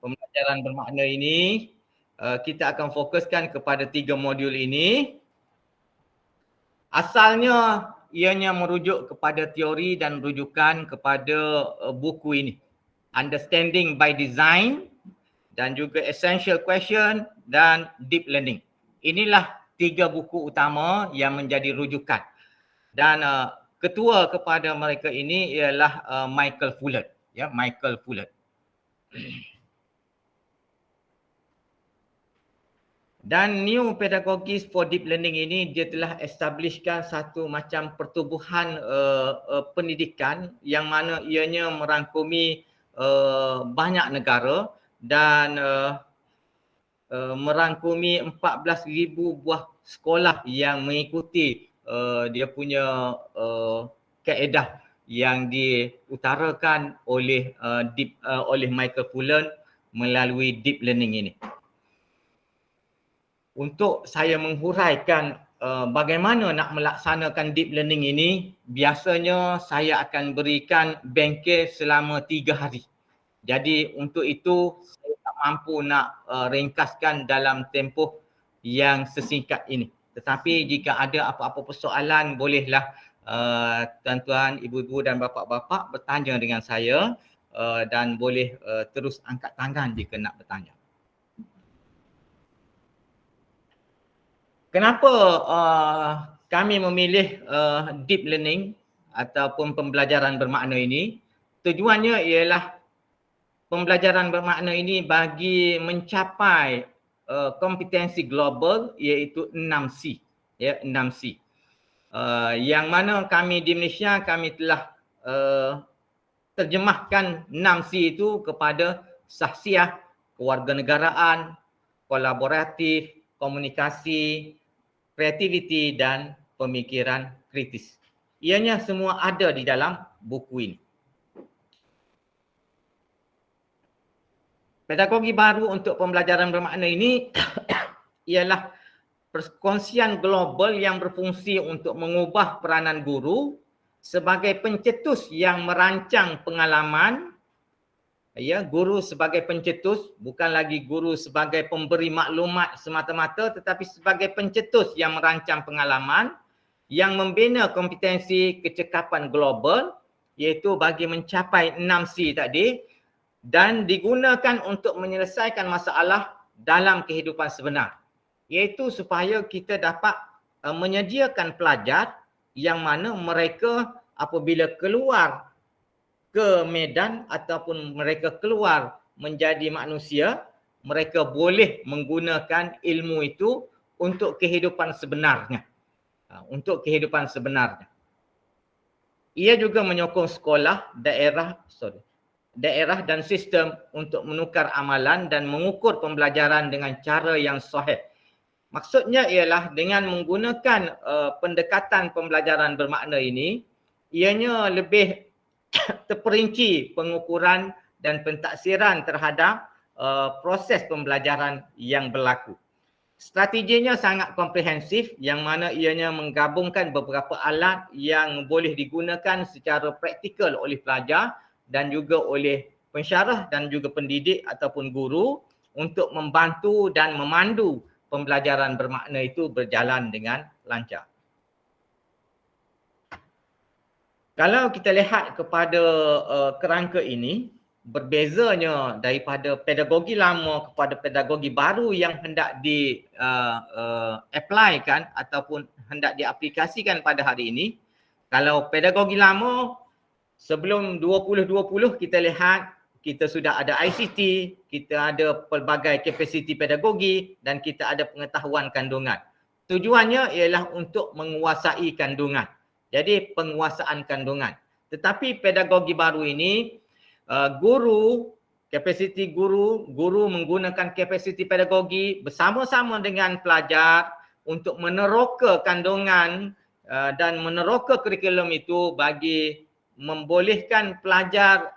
pembelajaran bermakna ini, kita akan fokuskan kepada 3 modul ini. Asalnya ianya merujuk kepada teori dan rujukan kepada buku ini. Understanding by Design dan juga Essential Question dan Deep Learning. Inilah 3 buku utama yang menjadi rujukan. Dan ketua kepada mereka ini ialah Michael Fullerton, ya, Michael Fullerton. Dan New Pedagogies for Deep Learning ini dia telah establishkan satu macam pertubuhan pendidikan yang mana ianya merangkumi banyak negara dan merangkumi 14,000 buah sekolah yang mengikuti dia punya kaedah yang diutarakan oleh oleh Michael Fullerton melalui deep learning ini. Untuk saya menghuraikan bagaimana nak melaksanakan deep learning ini, biasanya saya akan berikan bengkel selama 3 hari. Jadi untuk itu saya tak mampu nak ringkaskan dalam tempoh yang sesingkat ini. Tetapi jika ada apa-apa persoalan, bolehlah tuan-tuan, ibu-ibu dan bapa-bapa bertanya dengan saya dan boleh terus angkat tangan jika nak bertanya. Kenapa kami memilih deep learning ataupun pembelajaran bermakna ini? Tujuannya ialah pembelajaran bermakna ini bagi mencapai kompetensi global iaitu 6C, ya, 6C. Yang mana kami di Malaysia kami telah terjemahkan 6C itu kepada sahsiah, kewarganegaraan, kolaboratif, komunikasi, kreativiti dan pemikiran kritis. Ianya semua ada di dalam buku ini. Pedagogi baru untuk pembelajaran bermakna ini ialah perkongsian global yang berfungsi untuk mengubah peranan guru sebagai pencetus yang merancang pengalaman. Ya, guru sebagai pencetus, bukan lagi guru sebagai pemberi maklumat semata-mata, tetapi sebagai pencetus yang merancang pengalaman yang membina kompetensi kecekapan global, iaitu bagi mencapai 6C tadi, dan digunakan untuk menyelesaikan masalah dalam kehidupan sebenar, iaitu supaya kita dapat menyediakan pelajar yang mana mereka apabila keluar ke medan ataupun mereka keluar menjadi manusia, mereka boleh menggunakan ilmu itu untuk kehidupan sebenarnya. Untuk kehidupan sebenarnya. Ia juga menyokong sekolah, daerah dan sistem untuk menukar amalan dan mengukur pembelajaran dengan cara yang sahih. Maksudnya ialah dengan menggunakan pendekatan pembelajaran bermakna ini, ianya lebih terperinci pengukuran dan pentaksiran terhadap proses pembelajaran yang berlaku. Strateginya sangat komprehensif yang mana ianya menggabungkan beberapa alat yang boleh digunakan secara praktikal oleh pelajar dan juga oleh pensyarah dan juga pendidik ataupun guru untuk membantu dan memandu pembelajaran bermakna itu berjalan dengan lancar. Kalau kita lihat kepada kerangka ini, berbezanya daripada pedagogi lama kepada pedagogi baru yang hendak di apply-kan ataupun hendak diaplikasikan pada hari ini. Kalau pedagogi lama, sebelum 2020 kita lihat kita sudah ada ICT, kita ada pelbagai kapasiti pedagogi dan kita ada pengetahuan kandungan. Tujuannya ialah untuk menguasai kandungan. Jadi penguasaan kandungan. Tetapi pedagogi baru ini, kapasiti guru menggunakan kapasiti pedagogi bersama-sama dengan pelajar untuk meneroka kandungan dan meneroka kurikulum itu bagi membolehkan pelajar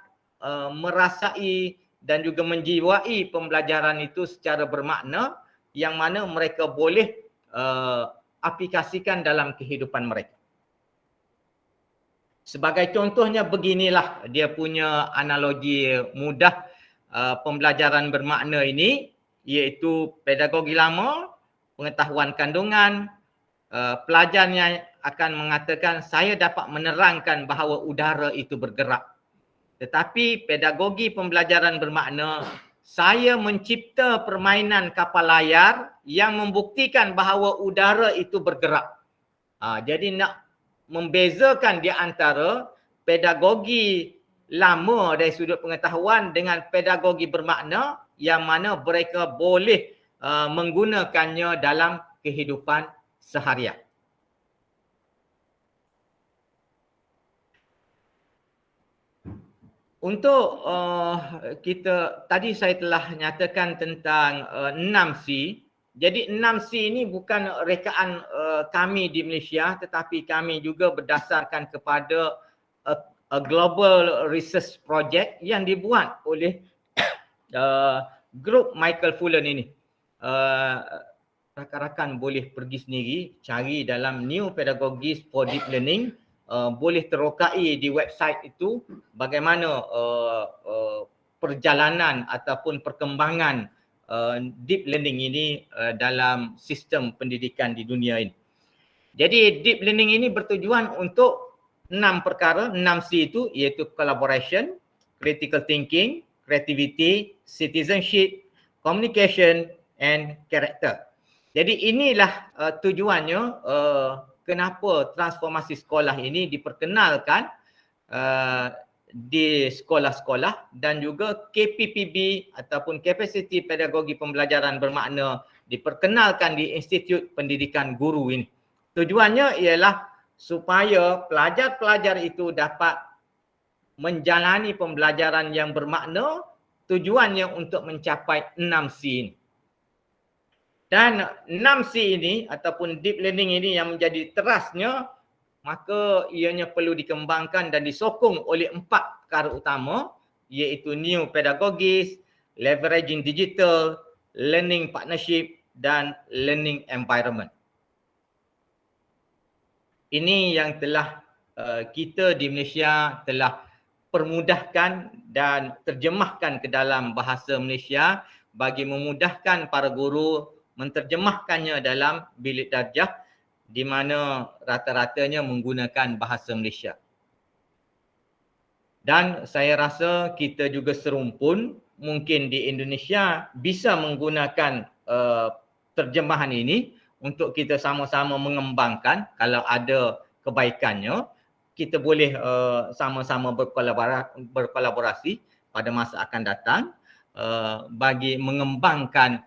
merasai dan juga menjiwai pembelajaran itu secara bermakna yang mana mereka boleh aplikasikan dalam kehidupan mereka. Sebagai contohnya beginilah dia punya analogi mudah pembelajaran bermakna ini, iaitu pedagogi lama, pengetahuan kandungan. Pelajarnya akan mengatakan saya dapat menerangkan bahawa udara itu bergerak. Tetapi pedagogi pembelajaran bermakna, saya mencipta permainan kapal layar yang membuktikan bahawa udara itu bergerak. Jadi nak membezakan di antara pedagogi lama dari sudut pengetahuan dengan pedagogi bermakna yang mana mereka boleh menggunakannya dalam kehidupan seharian. Untuk kita, tadi saya telah nyatakan tentang 6C. Jadi 6C ini bukan rekaan kami di Malaysia, tetapi kami juga berdasarkan kepada a global research project yang dibuat oleh grup Michael Fullan ini. Rakan-rakan boleh pergi sendiri cari dalam New Pedagogies for Deep Learning. Boleh terokai di website itu bagaimana perjalanan ataupun perkembangan deep learning ini dalam sistem pendidikan di dunia ini. Jadi deep learning ini bertujuan untuk 6 perkara, 6C itu, iaitu collaboration, critical thinking, creativity, citizenship, communication and character. Jadi inilah tujuannya kenapa transformasi sekolah ini diperkenalkan di sekolah-sekolah, dan juga KPPB ataupun Capacity Pedagogi Pembelajaran Bermakna diperkenalkan di Institut Pendidikan Guru ini. Tujuannya ialah supaya pelajar-pelajar itu dapat menjalani pembelajaran yang bermakna, tujuannya untuk mencapai 6C ini. Dan 6C ini ataupun deep learning ini yang menjadi terasnya, maka ianya perlu dikembangkan dan disokong oleh 4 perkara utama, iaitu new pedagogies, leveraging digital, learning partnership dan learning environment. Ini yang telah kita di Malaysia telah permudahkan dan terjemahkan ke dalam bahasa Malaysia bagi memudahkan para guru menterjemahkannya dalam bilik darjah di mana rata-ratanya menggunakan bahasa Malaysia. Dan saya rasa kita juga serumpun mungkin di Indonesia bisa menggunakan terjemahan ini untuk kita sama-sama mengembangkan. Kalau ada kebaikannya, kita boleh sama-sama berkolaborasi pada masa akan datang bagi mengembangkan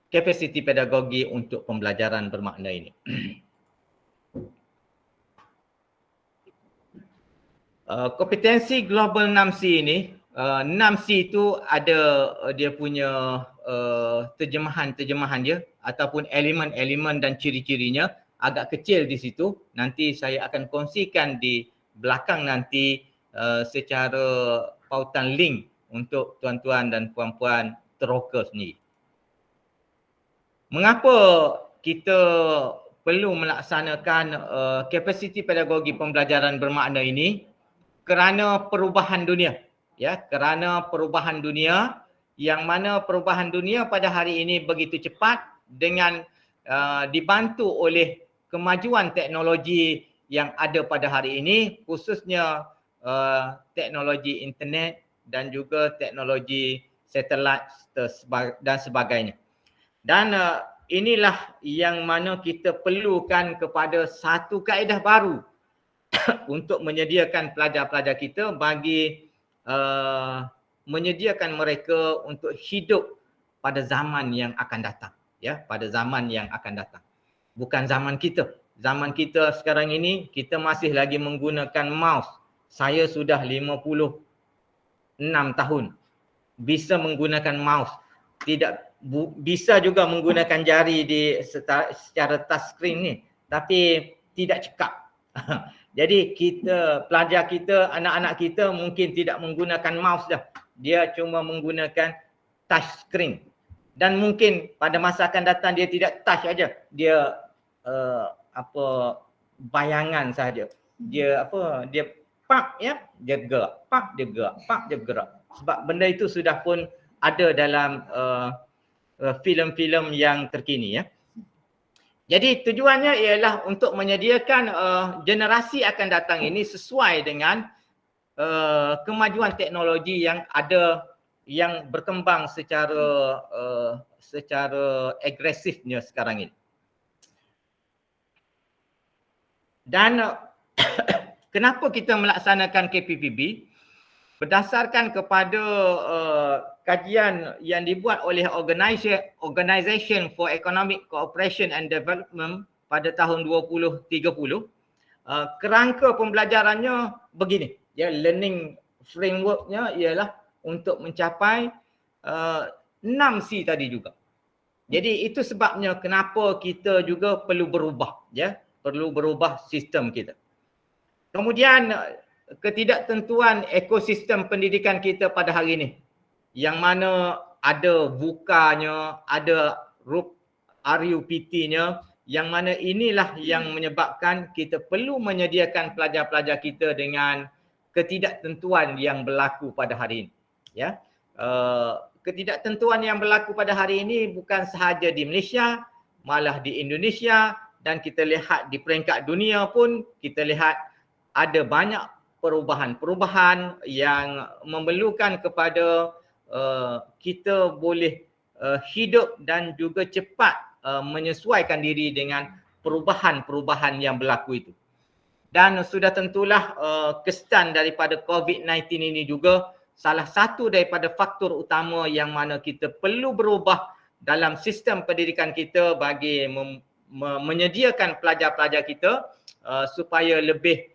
kapasiti pedagogi untuk pembelajaran bermakna ini. Kompetensi global 6C ini, 6C itu ada dia punya terjemahan dia ataupun elemen-elemen dan ciri-cirinya agak kecil di situ. Nanti saya akan kongsikan di belakang nanti secara pautan link untuk tuan-tuan dan puan-puan teroka sendiri. Mengapa kita perlu melaksanakan kapasiti pedagogi pembelajaran bermakna ini? Kerana perubahan dunia. Ya, kerana perubahan dunia, yang mana perubahan dunia pada hari ini begitu cepat dengan dibantu oleh kemajuan teknologi yang ada pada hari ini, khususnya teknologi internet dan juga teknologi satelit dan sebagainya. Dan inilah yang mana kita perlukan kepada satu kaedah baru untuk menyediakan pelajar-pelajar kita bagi menyediakan mereka untuk hidup pada zaman yang akan datang. Ya, pada zaman yang akan datang. Bukan zaman kita. Zaman kita sekarang ini, kita masih lagi menggunakan mouse. Saya sudah 56 tahun. Bisa menggunakan mouse. Bisa juga menggunakan jari secara touchscreen ni, tapi tidak cekap. Jadi pelajar kita, anak-anak kita mungkin tidak menggunakan mouse dah. Dia cuma menggunakan touchscreen. Dan mungkin pada masa akan datang dia tidak touch saja. Dia bayangan saja. Dia pap ya, dia gerak, pap dia gerak, pap dia gerak. sebab benda itu sudah pun ada dalam filem-filem yang terkini, ya. Jadi tujuannya ialah untuk menyediakan generasi akan datang ini sesuai dengan kemajuan teknologi yang ada, yang berkembang secara agresifnya sekarang ini. Dan kenapa kita melaksanakan KPPB? Berdasarkan kepada kajian yang dibuat oleh Organization for Economic Cooperation and Development pada tahun 2030, kerangka pembelajarannya begini, ya, learning frameworknya ialah untuk mencapai 6C tadi juga. Jadi itu sebabnya kenapa kita juga perlu berubah, ya, perlu berubah sistem kita. Kemudian ketidaktentuan ekosistem pendidikan kita pada hari ini, yang mana ada VUCA-nya, ada RUPT-nya, yang mana inilah yang menyebabkan kita perlu menyediakan pelajar-pelajar kita dengan ketidaktentuan yang berlaku pada hari ini, ya. Ketidaktentuan yang berlaku pada hari ini bukan sahaja di Malaysia, malah di Indonesia, dan kita lihat di peringkat dunia pun kita lihat ada banyak perubahan-perubahan yang memerlukan kepada kita boleh hidup dan juga cepat menyesuaikan diri dengan perubahan-perubahan yang berlaku itu. Dan sudah tentulah kesan daripada COVID-19 ini juga salah satu daripada faktor utama yang mana kita perlu berubah dalam sistem pendidikan kita bagi menyediakan pelajar-pelajar kita supaya lebih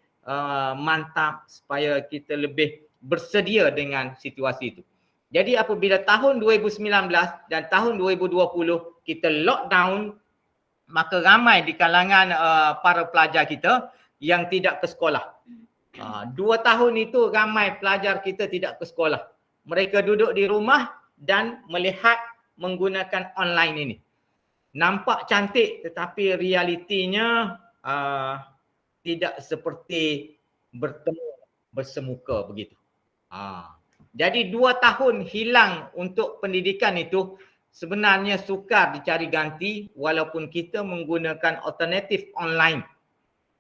mantap, supaya kita lebih bersedia dengan situasi itu. Jadi apabila tahun 2019 dan tahun 2020 kita lockdown, maka ramai di kalangan para pelajar kita yang tidak ke sekolah. 2 tahun itu ramai pelajar kita tidak ke sekolah. Mereka duduk di rumah dan melihat menggunakan online ini. Nampak cantik tetapi realitinya tidak seperti bertemu bersemuka begitu. Jadi 2 tahun hilang untuk pendidikan itu sebenarnya sukar dicari ganti walaupun kita menggunakan alternatif online.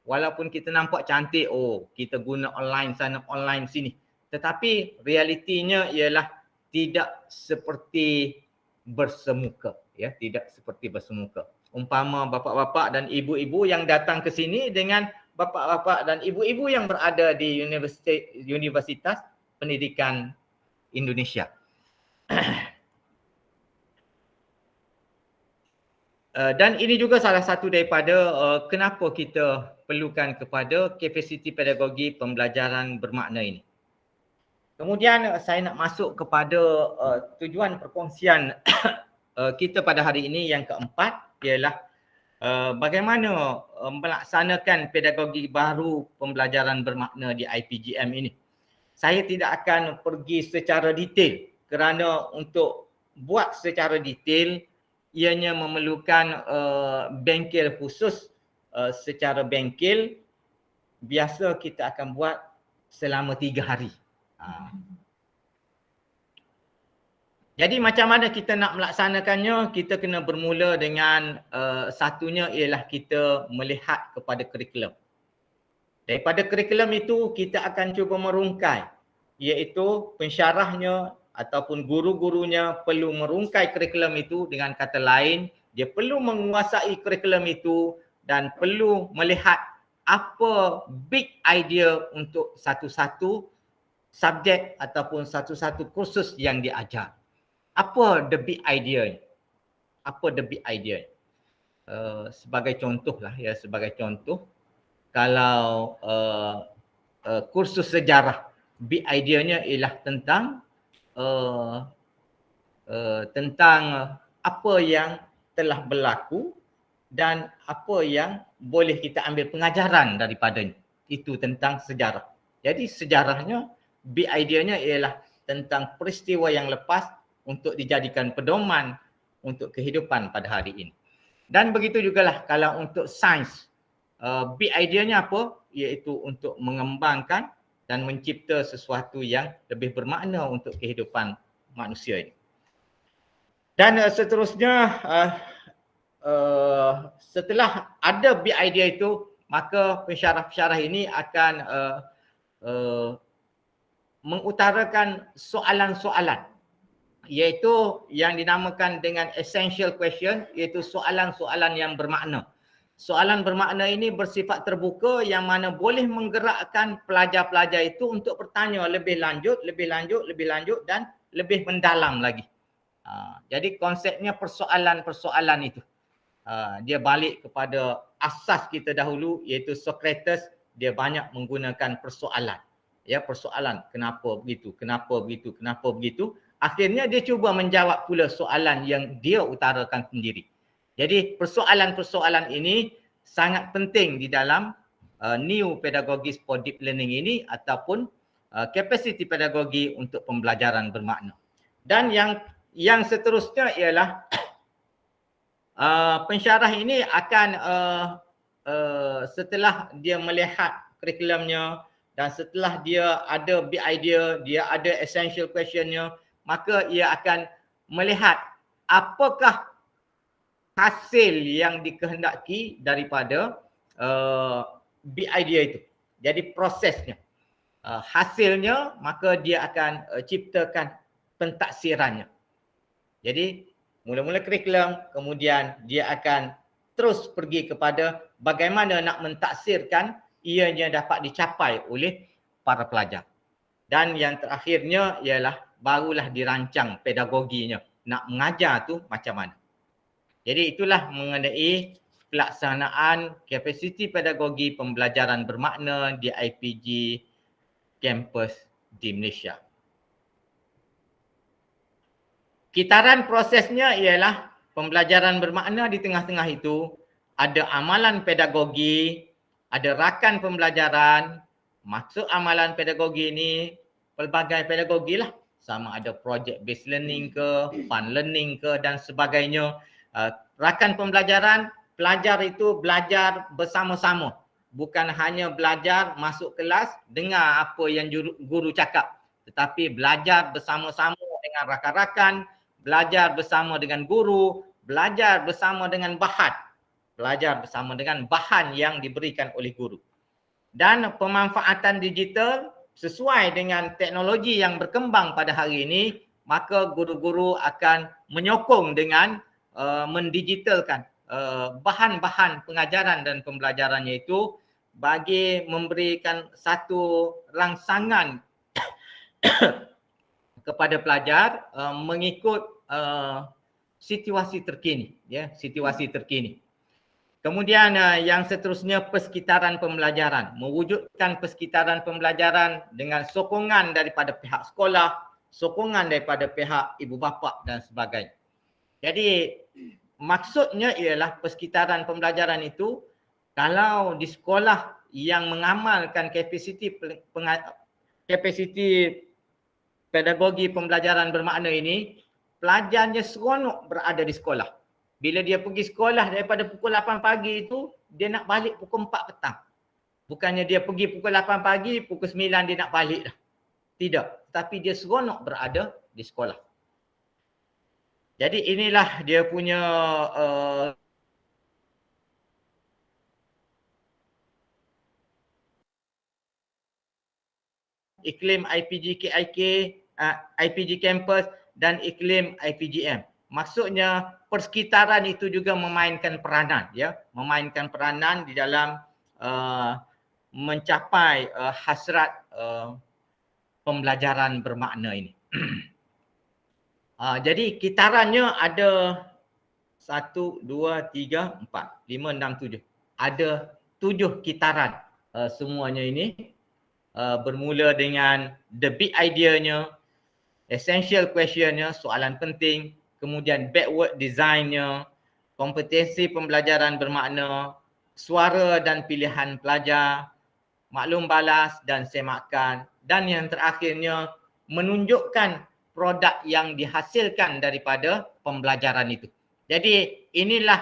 Walaupun kita nampak cantik, oh kita guna online sana, online sini. Tetapi realitinya ialah tidak seperti bersemuka, ya, tidak seperti bersemuka. Umpama bapa-bapa dan ibu-ibu yang datang ke sini dengan bapa-bapa dan ibu-ibu yang berada di Universitas Pendidikan Indonesia. Dan ini juga salah satu daripada kenapa kita perlukan kepada kapasiti pedagogi pembelajaran bermakna ini. Kemudian saya nak masuk kepada tujuan perkongsian kita pada hari ini yang keempat, ialah bagaimana melaksanakan pedagogi baru pembelajaran bermakna di IPGM ini. Saya tidak akan pergi secara detail kerana untuk buat secara detail ianya memerlukan bengkel khusus. Secara bengkel biasa kita akan buat selama 3 hari. Jadi macam mana kita nak melaksanakannya? Kita kena bermula dengan satunya ialah kita melihat kepada kurikulum. Daripada kurikulum itu kita akan cuba merungkai, iaitu pensyarahnya ataupun guru-gurunya perlu merungkai kurikulum itu. Dengan kata lain, dia perlu menguasai kurikulum itu dan perlu melihat apa big idea untuk satu-satu subjek ataupun satu-satu kursus yang diajar. Apa the big idea? Apa the big idea? Sebagai contoh lah, ya, sebagai contoh, kalau kursus sejarah, big idea-nya ialah tentang apa yang telah berlaku dan apa yang boleh kita ambil pengajaran daripadanya. Itu tentang sejarah. Jadi sejarahnya, big idea-nya ialah tentang peristiwa yang lepas untuk dijadikan pedoman untuk kehidupan pada hari ini. Dan begitu jugalah kalau untuk sains, big idea-nya apa? Iaitu untuk mengembangkan dan mencipta sesuatu yang lebih bermakna untuk kehidupan manusia ini. Dan seterusnya, setelah ada big idea itu, maka pensyarah-pensyarah ini akan mengutarakan soalan-soalan, iaitu yang dinamakan dengan essential question, iaitu soalan-soalan yang bermakna. Soalan bermakna ini bersifat terbuka yang mana boleh menggerakkan pelajar-pelajar itu untuk bertanya lebih lanjut dan lebih mendalam lagi. Jadi konsepnya persoalan-persoalan itu. Dia balik kepada asas kita dahulu, iaitu Socrates. Dia banyak menggunakan persoalan. Ya, persoalan kenapa begitu, kenapa begitu, kenapa begitu. Akhirnya dia cuba menjawab pula soalan yang dia utarakan sendiri. Jadi persoalan-persoalan ini sangat penting di dalam new pedagogies for deep learning ini ataupun capacity pedagogi untuk pembelajaran bermakna. Dan yang seterusnya ialah pensyarah ini akan setelah dia melihat kurikulumnya dan setelah dia ada big idea, dia ada essential questionnya, maka ia akan melihat apakah hasil yang dikehendaki daripada big idea itu. Jadi prosesnya, hasilnya, maka dia akan ciptakan pentaksirannya. Jadi mula-mula kurikulum, kemudian dia akan terus pergi kepada bagaimana nak mentaksirkan ianya dapat dicapai oleh para pelajar. Dan yang terakhirnya ialah barulah dirancang pedagoginya, nak mengajar tu macam mana. Jadi itulah mengenai pelaksanaan kapasiti pedagogi pembelajaran bermakna di IPG kampus di Malaysia. Kitaran prosesnya ialah pembelajaran bermakna di tengah-tengah itu ada amalan pedagogi, ada rakan pembelajaran. Maksud amalan pedagogi ini pelbagai pedagogi lah. Sama ada project based learning ke, fun learning ke dan sebagainya. Rakan pembelajaran, pelajar itu belajar bersama-sama. Bukan hanya belajar masuk kelas, dengar apa yang guru cakap. Tetapi belajar bersama-sama dengan rakan-rakan, belajar bersama dengan guru, belajar bersama dengan bahan yang diberikan oleh guru. Dan pemanfaatan digital sesuai dengan teknologi yang berkembang pada hari ini, maka guru-guru akan menyokong dengan mendigitalkan bahan-bahan pengajaran dan pembelajarannya itu bagi memberikan satu rangsangan kepada pelajar mengikut situasi terkini, ya, situasi terkini. Kemudian yang seterusnya persekitaran pembelajaran, mewujudkan persekitaran pembelajaran dengan sokongan daripada pihak sekolah, sokongan daripada pihak ibu bapa dan sebagainya. Jadi maksudnya ialah persekitaran pembelajaran itu kalau di sekolah yang mengamalkan kapasiti pedagogi pembelajaran bermakna ini, pelajarnya seronok berada di sekolah. Bila dia pergi sekolah daripada pukul 8 pagi itu, dia nak balik pukul 4 petang. Bukannya dia pergi pukul 8 pagi, pukul 9 dia nak balik dah. Tidak. Tapi dia seronok berada di sekolah. Jadi inilah dia punya iklim IPG KIK, IPG Campus dan iklim IPGM. Maksudnya persekitaran itu juga memainkan peranan, ya, memainkan peranan di dalam mencapai hasrat pembelajaran bermakna ini. Jadi kitarannya ada 1, 2, 3, 4, 5, 6, 7. Ada 7 kitaran semuanya ini. Bermula dengan the big idea-nya, essential question-nya, soalan penting, kemudian backward design-nya, kompetensi pembelajaran bermakna, suara dan pilihan pelajar, maklum balas dan semakan, dan yang terakhirnya menunjukkan produk yang dihasilkan daripada pembelajaran itu. Jadi inilah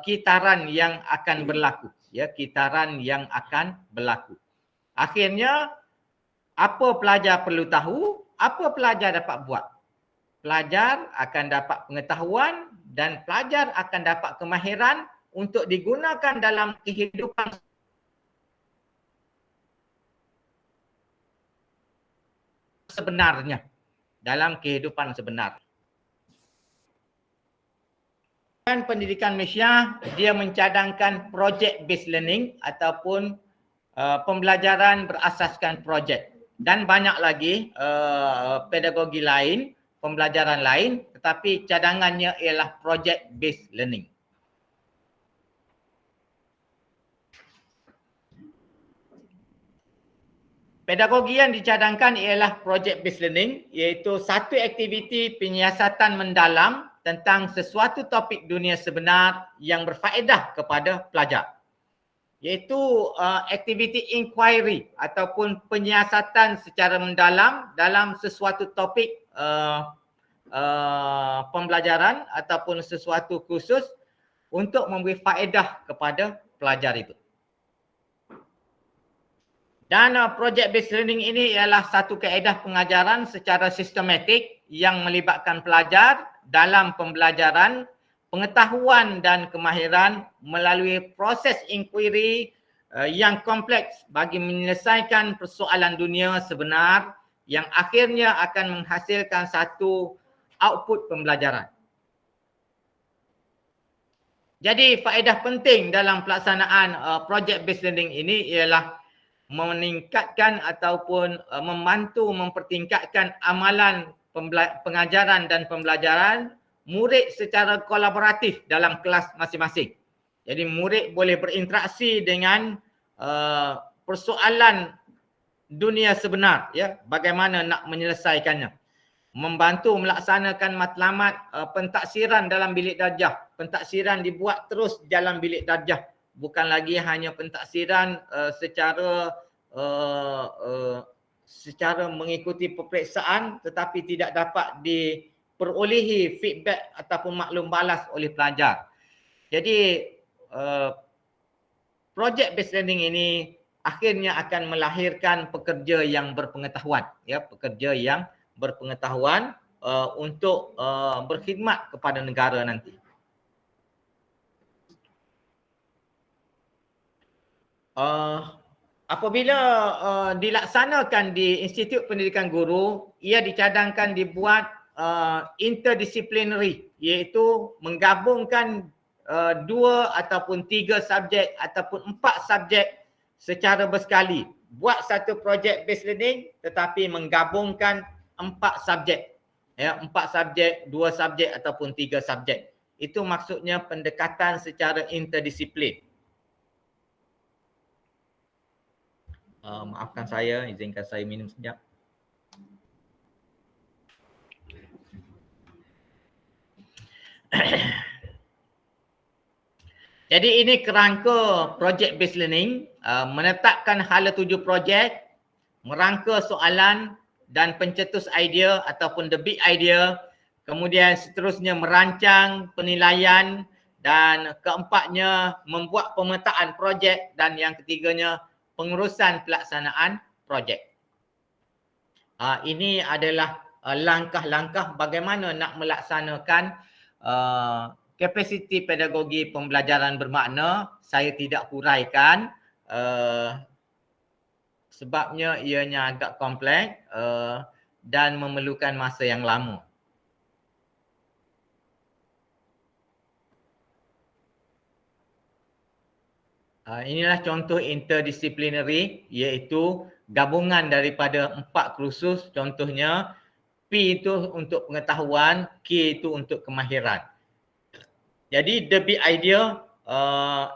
kitaran yang akan berlaku, ya, kitaran yang akan berlaku. Akhirnya Apa pelajar perlu tahu? Apa pelajar dapat buat? Pelajar akan dapat pengetahuan dan pelajar akan dapat kemahiran untuk digunakan dalam kehidupan sebenarnya. Dalam kehidupan sebenar. Pendidikan Malaysia, dia mencadangkan project based learning ataupun pembelajaran berasaskan projek, dan banyak lagi pedagogi lain, pembelajaran lain, tetapi cadangannya ialah project based learning. Pedagogi yang dicadangkan ialah project based learning, iaitu satu aktiviti penyiasatan mendalam tentang sesuatu topik dunia sebenar yang berfaedah kepada pelajar. Iaitu aktiviti inquiry ataupun penyiasatan secara mendalam dalam sesuatu topik pembelajaran ataupun sesuatu kursus untuk memberi faedah kepada pelajar itu. Dan project based learning ini ialah satu kaedah pengajaran secara sistematik yang melibatkan pelajar dalam pembelajaran, pengetahuan dan kemahiran melalui proses inquiry yang kompleks bagi menyelesaikan persoalan dunia sebenar yang akhirnya akan menghasilkan satu output pembelajaran. Jadi faedah penting dalam pelaksanaan project based learning ini ialah meningkatkan ataupun membantu mempertingkatkan amalan pengajaran dan pembelajaran murid secara kolaboratif dalam kelas masing-masing. Jadi murid boleh berinteraksi dengan persoalan dunia sebenar, ya, bagaimana nak menyelesaikannya. Membantu melaksanakan matlamat pentaksiran dalam bilik darjah. Pentaksiran dibuat terus dalam bilik darjah. Bukan lagi hanya pentaksiran secara mengikuti peperiksaan tetapi tidak dapat diperolehi feedback ataupun maklum balas oleh pelajar. Jadi project based learning ini akhirnya akan melahirkan pekerja yang berpengetahuan, ya, pekerja yang berpengetahuan untuk berkhidmat kepada negara nanti. Apabila dilaksanakan di Institut Pendidikan Guru, ia dicadangkan dibuat interdisciplinary, iaitu menggabungkan 2 ataupun 3 subjek ataupun 4 subjek secara bersekali. Buat satu project based learning tetapi menggabungkan 4 subjek. Ya, 4 subjek, 2 subjek ataupun 3 subjek. Itu maksudnya pendekatan secara interdisiplin. Maafkan saya, izinkan saya minum sekejap. Jadi ini kerangka project based learning, menetapkan hala tuju projek, merangka soalan dan pencetus idea ataupun the big idea, kemudian seterusnya merancang penilaian, dan keempatnya membuat pemetaan projek, dan yang ketiganya pengurusan pelaksanaan projek. Ini adalah langkah-langkah bagaimana nak melaksanakan kapasiti pedagogi pembelajaran bermakna. Saya tidak huraikan sebabnya ianya agak kompleks dan memerlukan masa yang lama. Inilah contoh interdisciplinary, iaitu gabungan daripada 4 kursus. Contohnya P itu untuk pengetahuan, K itu untuk kemahiran. Jadi the big idea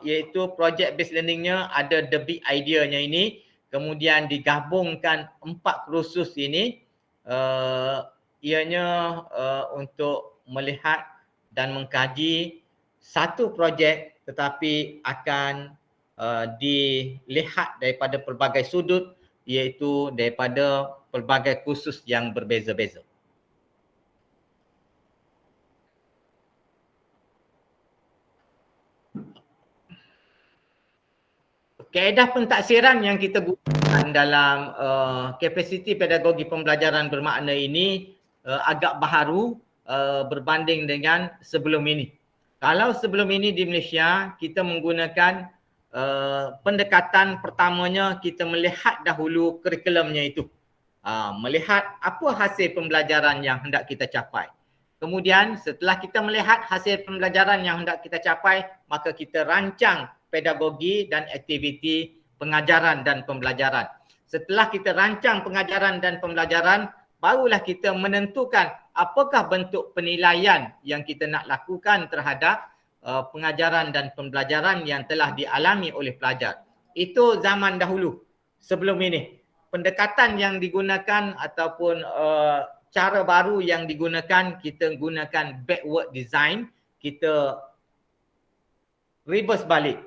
iaitu project based learningnya ada the big idea-nya ini, kemudian digabungkan 4 kursus ini, ianya untuk melihat dan mengkaji satu projek tetapi akan dilihat daripada pelbagai sudut, iaitu daripada pelbagai kursus yang berbeza-beza. Kaedah pentaksiran yang kita gunakan dalam kapasiti pedagogi pembelajaran bermakna ini agak baharu berbanding dengan sebelum ini. Kalau sebelum ini di Malaysia, kita menggunakan pendekatan pertamanya, kita melihat dahulu kurikulumnya itu. Melihat apa hasil pembelajaran yang hendak kita capai. Kemudian setelah kita melihat hasil pembelajaran yang hendak kita capai, maka kita rancang pedagogi dan aktiviti pengajaran dan pembelajaran. Setelah kita rancang pengajaran dan pembelajaran, barulah kita menentukan apakah bentuk penilaian yang kita nak lakukan terhadap pengajaran dan pembelajaran yang telah dialami oleh pelajar. Itu zaman dahulu, sebelum ini. Pendekatan yang digunakan ataupun cara baru yang digunakan, kita gunakan backward design, kita reverse balik.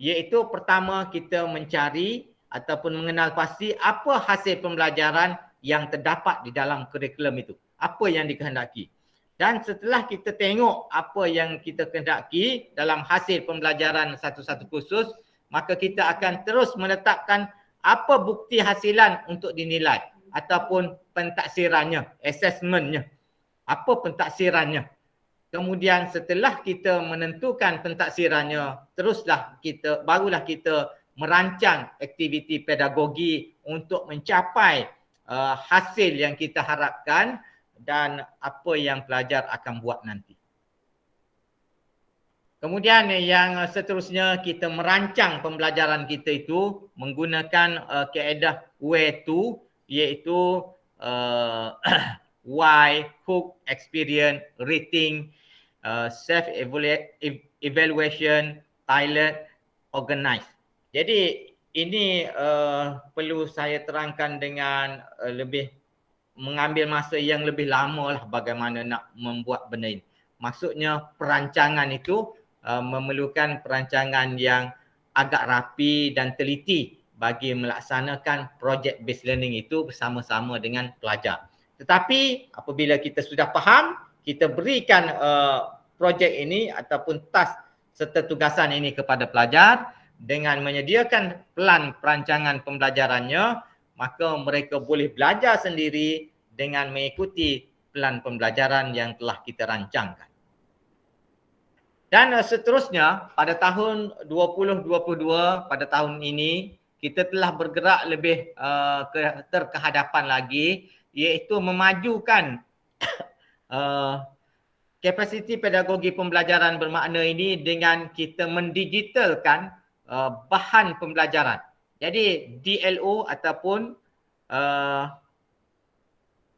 Iaitu pertama kita mencari ataupun mengenal pasti apa hasil pembelajaran yang terdapat di dalam kurikulum itu. Apa yang dikehendaki. Dan setelah kita tengok apa yang kita kehendaki dalam hasil pembelajaran satu-satu kursus, maka kita akan terus menetapkan apa bukti hasilan untuk dinilai ataupun pentaksirannya, assessmentnya. Apa pentaksirannya? Kemudian setelah kita menentukan pentaksirannya, barulah kita merancang aktiviti pedagogi untuk mencapai hasil yang kita harapkan dan apa yang pelajar akan buat nanti. Kemudian yang seterusnya, kita merancang pembelajaran kita itu menggunakan kaedah where to, iaitu why, hook, experience, rating, self-evaluation, pilot, organize. Jadi ini perlu saya terangkan dengan lebih mengambil masa yang lebih lama lah bagaimana nak membuat benda ini. Maksudnya perancangan itu memerlukan perancangan yang agak rapi dan teliti bagi melaksanakan project based learning itu bersama-sama dengan pelajar. Tetapi apabila kita sudah faham, kita berikan projek ini ataupun task serta tugasan ini kepada pelajar dengan menyediakan pelan perancangan pembelajarannya, maka mereka boleh belajar sendiri dengan mengikuti pelan pembelajaran yang telah kita rancangkan. Dan seterusnya pada tahun 2022, pada tahun ini, kita telah bergerak lebih terkehadapan lagi, iaitu memajukan kapasiti pedagogi pembelajaran bermakna ini dengan kita mendigitalkan bahan pembelajaran. Jadi DLO ataupun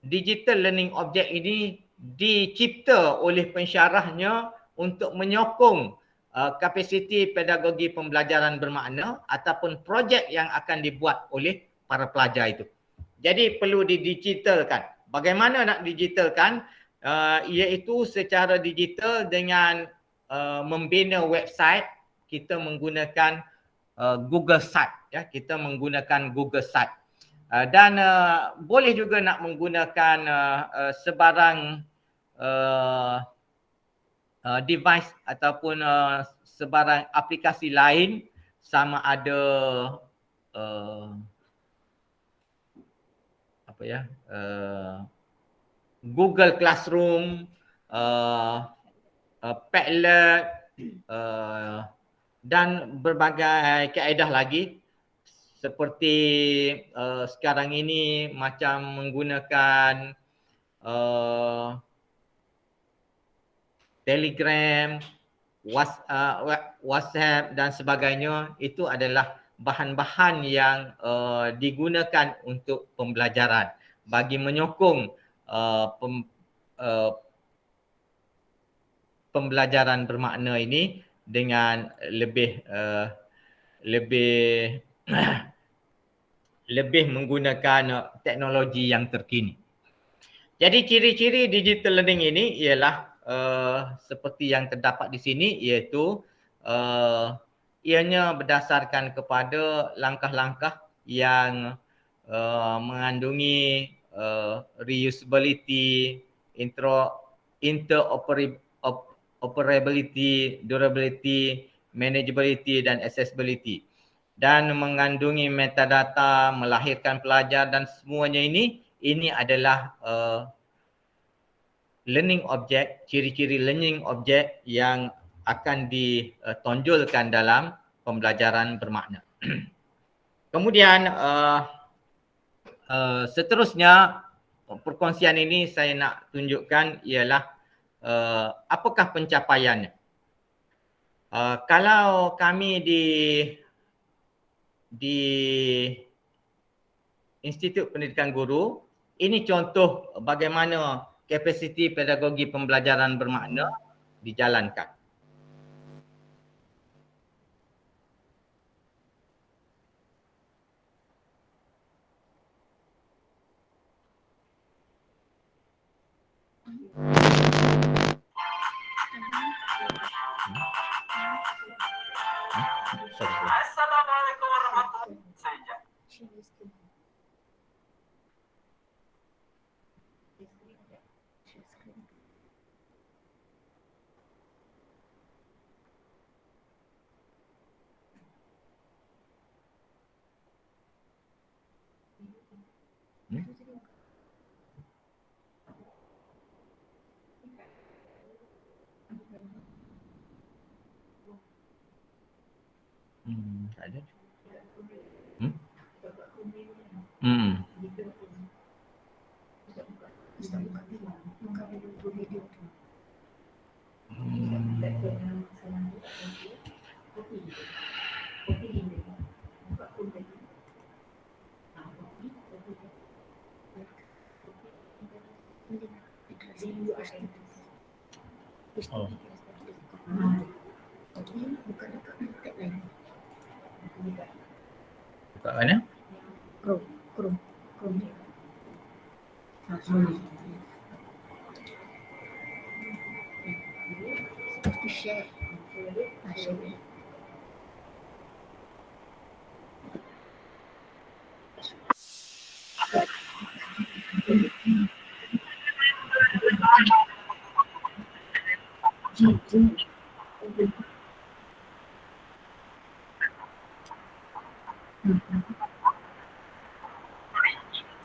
Digital Learning Object ini dicipta oleh pensyarahnya untuk menyokong kapasiti pedagogi pembelajaran bermakna ataupun projek yang akan dibuat oleh para pelajar itu. Jadi perlu didigitalkan. Bagaimana nak digitalkan? Iaitu secara digital dengan membina website, kita menggunakan Google Site. Ya, kita menggunakan Google Site. Dan boleh juga nak menggunakan sebarang device ataupun sebarang aplikasi lain, sama ada Google Classroom, Padlet dan berbagai kaedah lagi, seperti sekarang ini macam menggunakan Telegram, WhatsApp dan sebagainya. Itu adalah bahan-bahan yang digunakan untuk pembelajaran bagi menyokong pembelajaran bermakna ini dengan lebih menggunakan teknologi yang terkini. Jadi ciri-ciri digital learning ini ialah seperti yang terdapat di sini, iaitu ianya berdasarkan kepada langkah-langkah yang mengandungi reusability, interoperability, durability, manageability dan accessibility. dan mengandungi metadata, melahirkan pelajar dan semuanya ini adalah learning object, ciri-ciri learning object yang akan ditonjolkan dalam pembelajaran bermakna. Kemudian seterusnya perkongsian ini saya nak tunjukkan ialah apakah pencapaiannya. Kalau kami di Institut Pendidikan Guru, ini contoh bagaimana kapasiti pedagogi pembelajaran bermakna dijalankan. Assalamualaikum warahmatullahi wabarakatuh. Tak ada. Oh. Buka mana? Chrome. Share.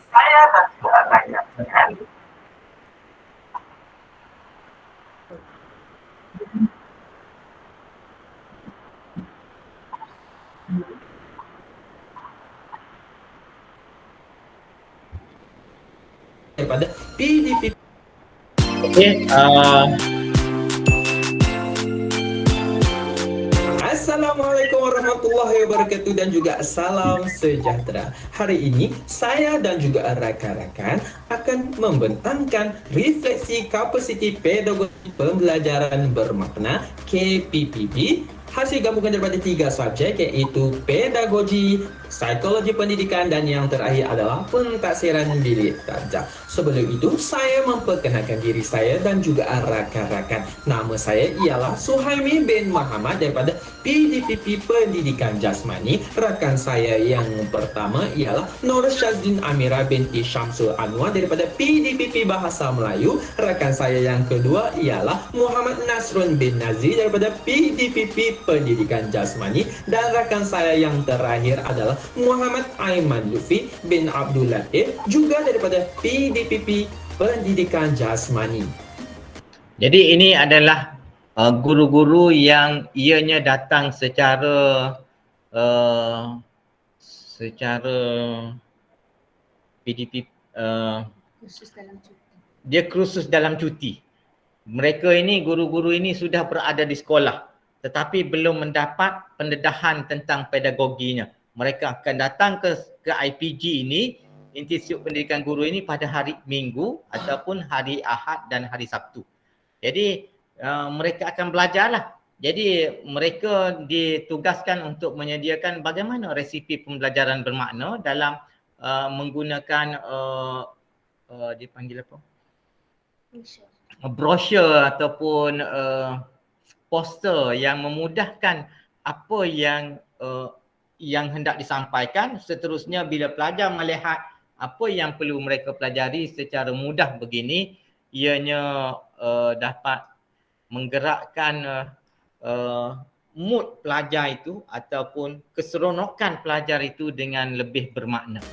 Saya dan juga rakyat. Daripada PDP. Okey, Assalamualaikum warahmatullahi wabarakatuh dan juga salam sejahtera. Hari ini saya dan juga rakan-rakan akan membentangkan refleksi kapasiti pedagogi pembelajaran bermakna KPPB, hasil gabungan daripada 3 subjek iaitu pedagogi, psikologi pendidikan dan yang terakhir adalah pentaksiran bilik darjah. Sebelum itu, saya memperkenalkan diri saya dan juga rakan-rakan. Nama saya ialah Suhaimi bin Muhammad daripada PDPP Pendidikan Jasmani. Rakan saya yang pertama ialah Nur Syazlin Amira binti Syamsul Anwar daripada PDPP Bahasa Melayu. Rakan saya yang kedua ialah Muhammad Nasrun bin Nazir daripada PDPP Pendidikan Jasmani. Dan rakan saya yang terakhir adalah Muhammad Aiman Lufi bin Abdul Latif juga daripada PDPP Pendidikan Jasmani. jadi ini adalah guru-guru yang ianya datang secara PDP dia kursus dalam cuti. Mereka ini, guru-guru ini sudah berada di sekolah tetapi belum mendapat pendedahan tentang pedagoginya. Mereka akan datang ke IPG ini, Institut Pendidikan Guru ini pada hari Minggu ataupun hari Ahad dan hari Sabtu. Jadi mereka akan belajarlah. Jadi mereka ditugaskan untuk menyediakan bagaimana resipi pembelajaran bermakna dalam menggunakan dipanggil apa? Brosur ataupun poster yang memudahkan apa yang hendak disampaikan. Seterusnya bila pelajar melihat apa yang perlu mereka pelajari secara mudah begini, ianya dapat menggerakkan mood pelajar itu ataupun keseronokan pelajar itu dengan lebih bermakna.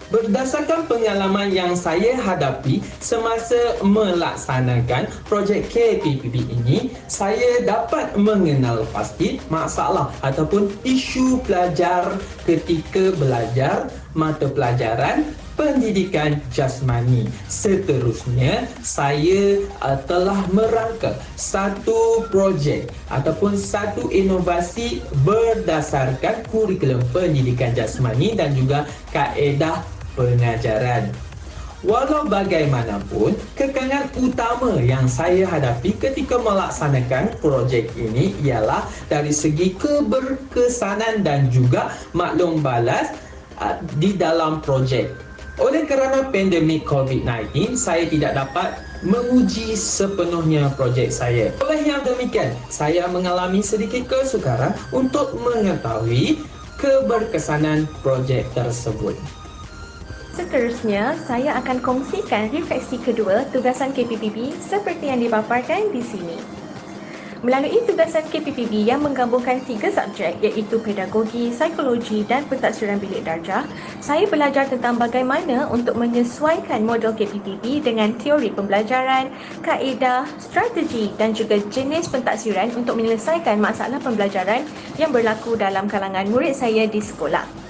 Berdasarkan pengalaman yang saya hadapi semasa melaksanakan projek KPPB ini, saya dapat mengenal pasti masalah ataupun isu pelajar ketika belajar mata pelajaran pendidikan jasmani. Seterusnya, saya telah merangka satu projek ataupun satu inovasi berdasarkan kurikulum pendidikan jasmani dan juga kaedah pengajaran. Walau bagaimanapun, kekangan utama yang saya hadapi ketika melaksanakan projek ini ialah dari segi keberkesanan dan juga maklum balas di dalam projek. Oleh kerana pandemik COVID-19, saya tidak dapat menguji sepenuhnya projek saya. Oleh yang demikian, saya mengalami sedikit kesukaran untuk mengetahui keberkesanan projek tersebut. Seterusnya, saya akan kongsikan refleksi kedua tugasan KPPB seperti yang dipaparkan di sini. Melalui tugasan KPPB yang menggabungkan 3 subjek iaitu pedagogi, psikologi dan pentadbiran bilik darjah, saya belajar tentang bagaimana untuk menyesuaikan model KPPB dengan teori pembelajaran, kaedah, strategi dan juga jenis pentadbiran untuk menyelesaikan masalah pembelajaran yang berlaku dalam kalangan murid saya di sekolah.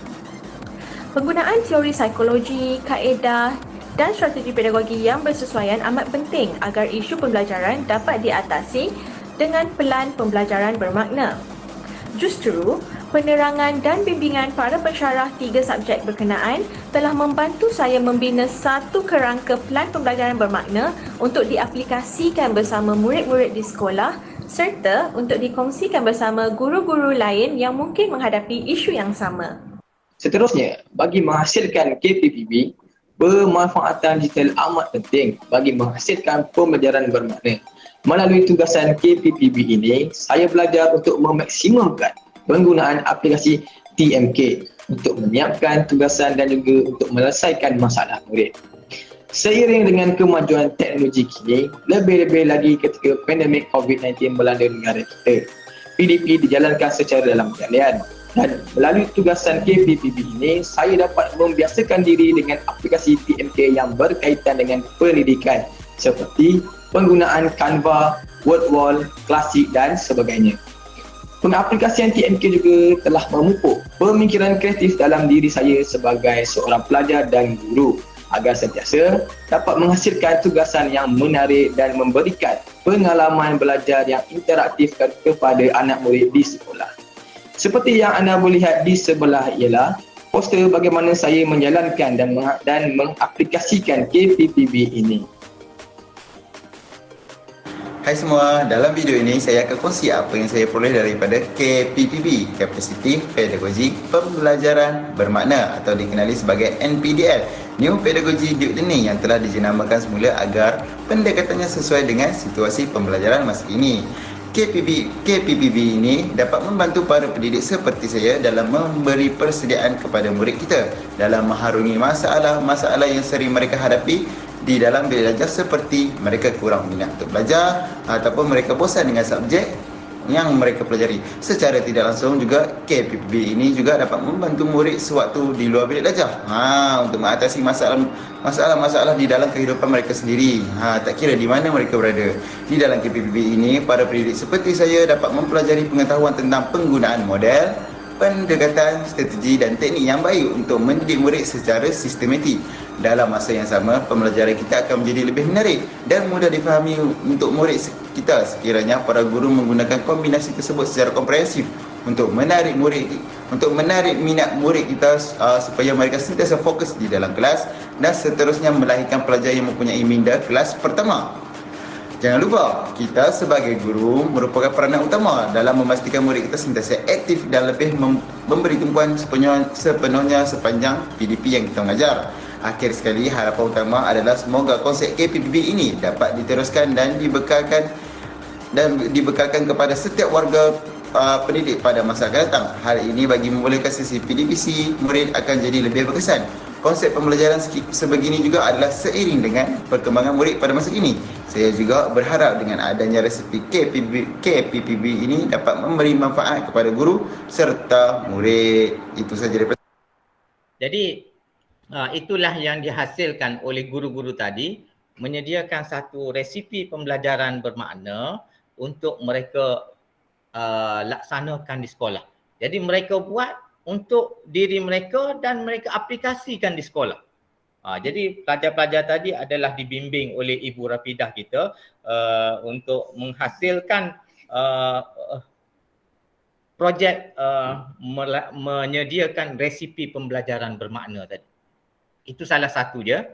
Penggunaan teori psikologi, kaedah dan strategi pedagogi yang bersesuaian amat penting agar isu pembelajaran dapat diatasi dengan pelan pembelajaran bermakna. Justru, penerangan dan bimbingan para pensyarah 3 subjek berkenaan telah membantu saya membina satu kerangka pelan pembelajaran bermakna untuk diaplikasikan bersama murid-murid di sekolah serta untuk dikongsikan bersama guru-guru lain yang mungkin menghadapi isu yang sama. Seterusnya, bagi menghasilkan KPPB, pemanfaatan digital amat penting bagi menghasilkan pembelajaran bermakna. Melalui tugasan KPPB ini, saya belajar untuk memaksimumkan penggunaan aplikasi TMK untuk menyiapkan tugasan dan juga untuk menyelesaikan masalah murid. Seiring dengan kemajuan teknologi kini, lebih-lebih lagi ketika pandemik COVID-19 melanda negara kita, PDP dijalankan secara dalam talian. Dan melalui tugasan KPPB ini, saya dapat membiasakan diri dengan aplikasi TMK yang berkaitan dengan pendidikan seperti penggunaan Canva, WordWall, Classic dan sebagainya. Pengaplikasian TMK juga telah memupuk pemikiran kreatif dalam diri saya sebagai seorang pelajar dan guru agar sentiasa dapat menghasilkan tugasan yang menarik dan memberikan pengalaman belajar yang interaktif kepada anak murid di sekolah. Seperti yang anda boleh lihat di sebelah ialah poster bagaimana saya menjalankan dan mengaplikasikan KPPB ini. Hai semua, dalam video ini saya akan kongsi apa yang saya peroleh daripada KPPB, Kapasiti Pedagogi Pembelajaran Bermakna atau dikenali sebagai NPDL, New Pedagogy Deep Learning, yang telah dijenamakan semula agar pendekatannya sesuai dengan situasi pembelajaran masa ini. KPPB ini dapat membantu para pendidik seperti saya dalam memberi persediaan kepada murid kita dalam mengharungi masalah-masalah yang sering mereka hadapi di dalam bilik darjah, seperti mereka kurang minat untuk belajar ataupun mereka bosan dengan subjek yang mereka pelajari. Secara tidak langsung juga KPPB ini juga dapat membantu murid sewaktu di luar bilik darjah untuk mengatasi masalah-masalah di dalam kehidupan mereka sendiri, tak kira di mana mereka berada. Di dalam KPPB ini, para pendidik seperti saya dapat mempelajari pengetahuan tentang penggunaan model, pendekatan, strategi dan teknik yang baik untuk mendidik murid secara sistematik. Dalam masa yang sama, pembelajaran kita akan menjadi lebih menarik dan mudah difahami untuk murid kita sekiranya para guru menggunakan kombinasi tersebut secara komprehensif untuk menarik minat murid kita supaya mereka sentiasa fokus di dalam kelas dan seterusnya melahirkan pelajar yang mempunyai minda kelas pertama. Jangan lupa, kita sebagai guru merupakan peranan utama dalam memastikan murid kita sentiasa aktif dan lebih memberi tumpuan sepenuhnya sepanjang PDP yang kita mengajar. Akhir sekali, harapan utama adalah semoga konsep KPPB ini dapat diteruskan dan dibekalkan kepada setiap warga pendidik pada masa akan datang. Hal ini bagi membolehkan sesi PDPC murid akan jadi lebih berkesan. Konsep pembelajaran sebegini juga adalah seiring dengan perkembangan murid pada masa kini. Saya juga berharap dengan adanya resipi KPPB ini dapat memberi manfaat kepada guru serta murid. Itu saja daripada Jadi itulah yang dihasilkan oleh guru-guru tadi, menyediakan satu resipi pembelajaran bermakna untuk mereka laksanakan di sekolah. Jadi mereka buat untuk diri mereka dan mereka aplikasikan di sekolah. Jadi pelajar-pelajar tadi adalah dibimbing oleh Ibu Rafidah kita untuk menghasilkan projek menyediakan resipi pembelajaran bermakna tadi. Itu salah satu je.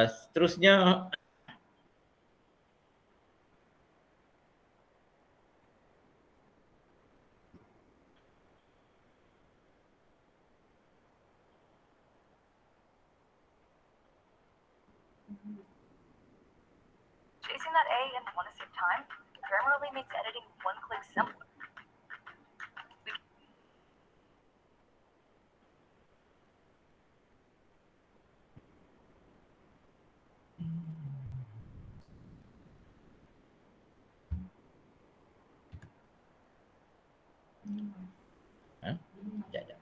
Seterusnya Chasing that A and want to save time? Grammarly makes editing one click simpler. Sekejap.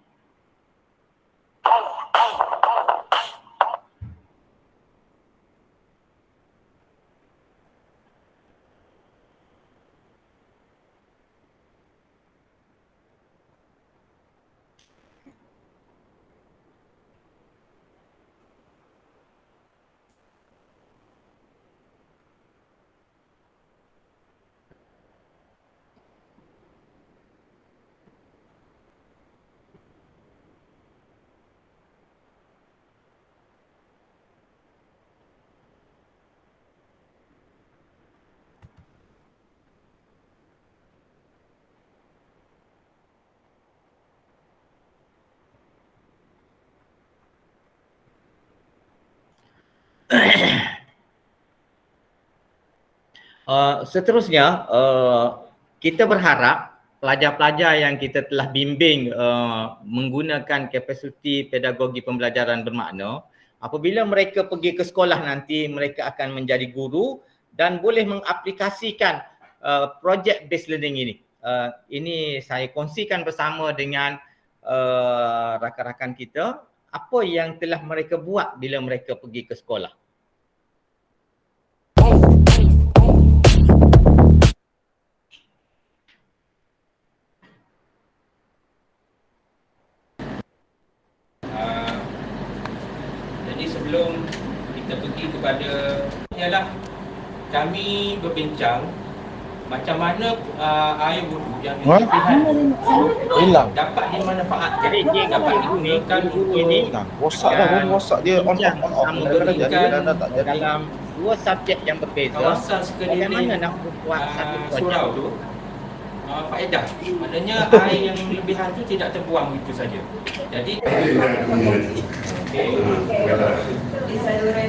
Seterusnya kita berharap pelajar-pelajar yang kita telah bimbing menggunakan kapasiti pedagogi pembelajaran bermakna, apabila mereka pergi ke sekolah nanti mereka akan menjadi guru dan boleh mengaplikasikan project based learning ini. Ini saya kongsikan bersama dengan rakan-rakan kita apa yang telah mereka buat bila mereka pergi ke sekolah. Jadi sebelum kita pergi kepada ialah kami berbincang macam mana air wuduk yang dilihat dapat dimanfaatkan. Jadi dia dapat digunakan untuk ini. Rosak dah, rosak dia on off. Memberikan dalam dua subjek yang berbeza Kawasan sekeliling bagaimana nak buat satu projek surau tu. Faedah. Maknanya air yang lebihan tu tidak terbuang begitu saja. Jadi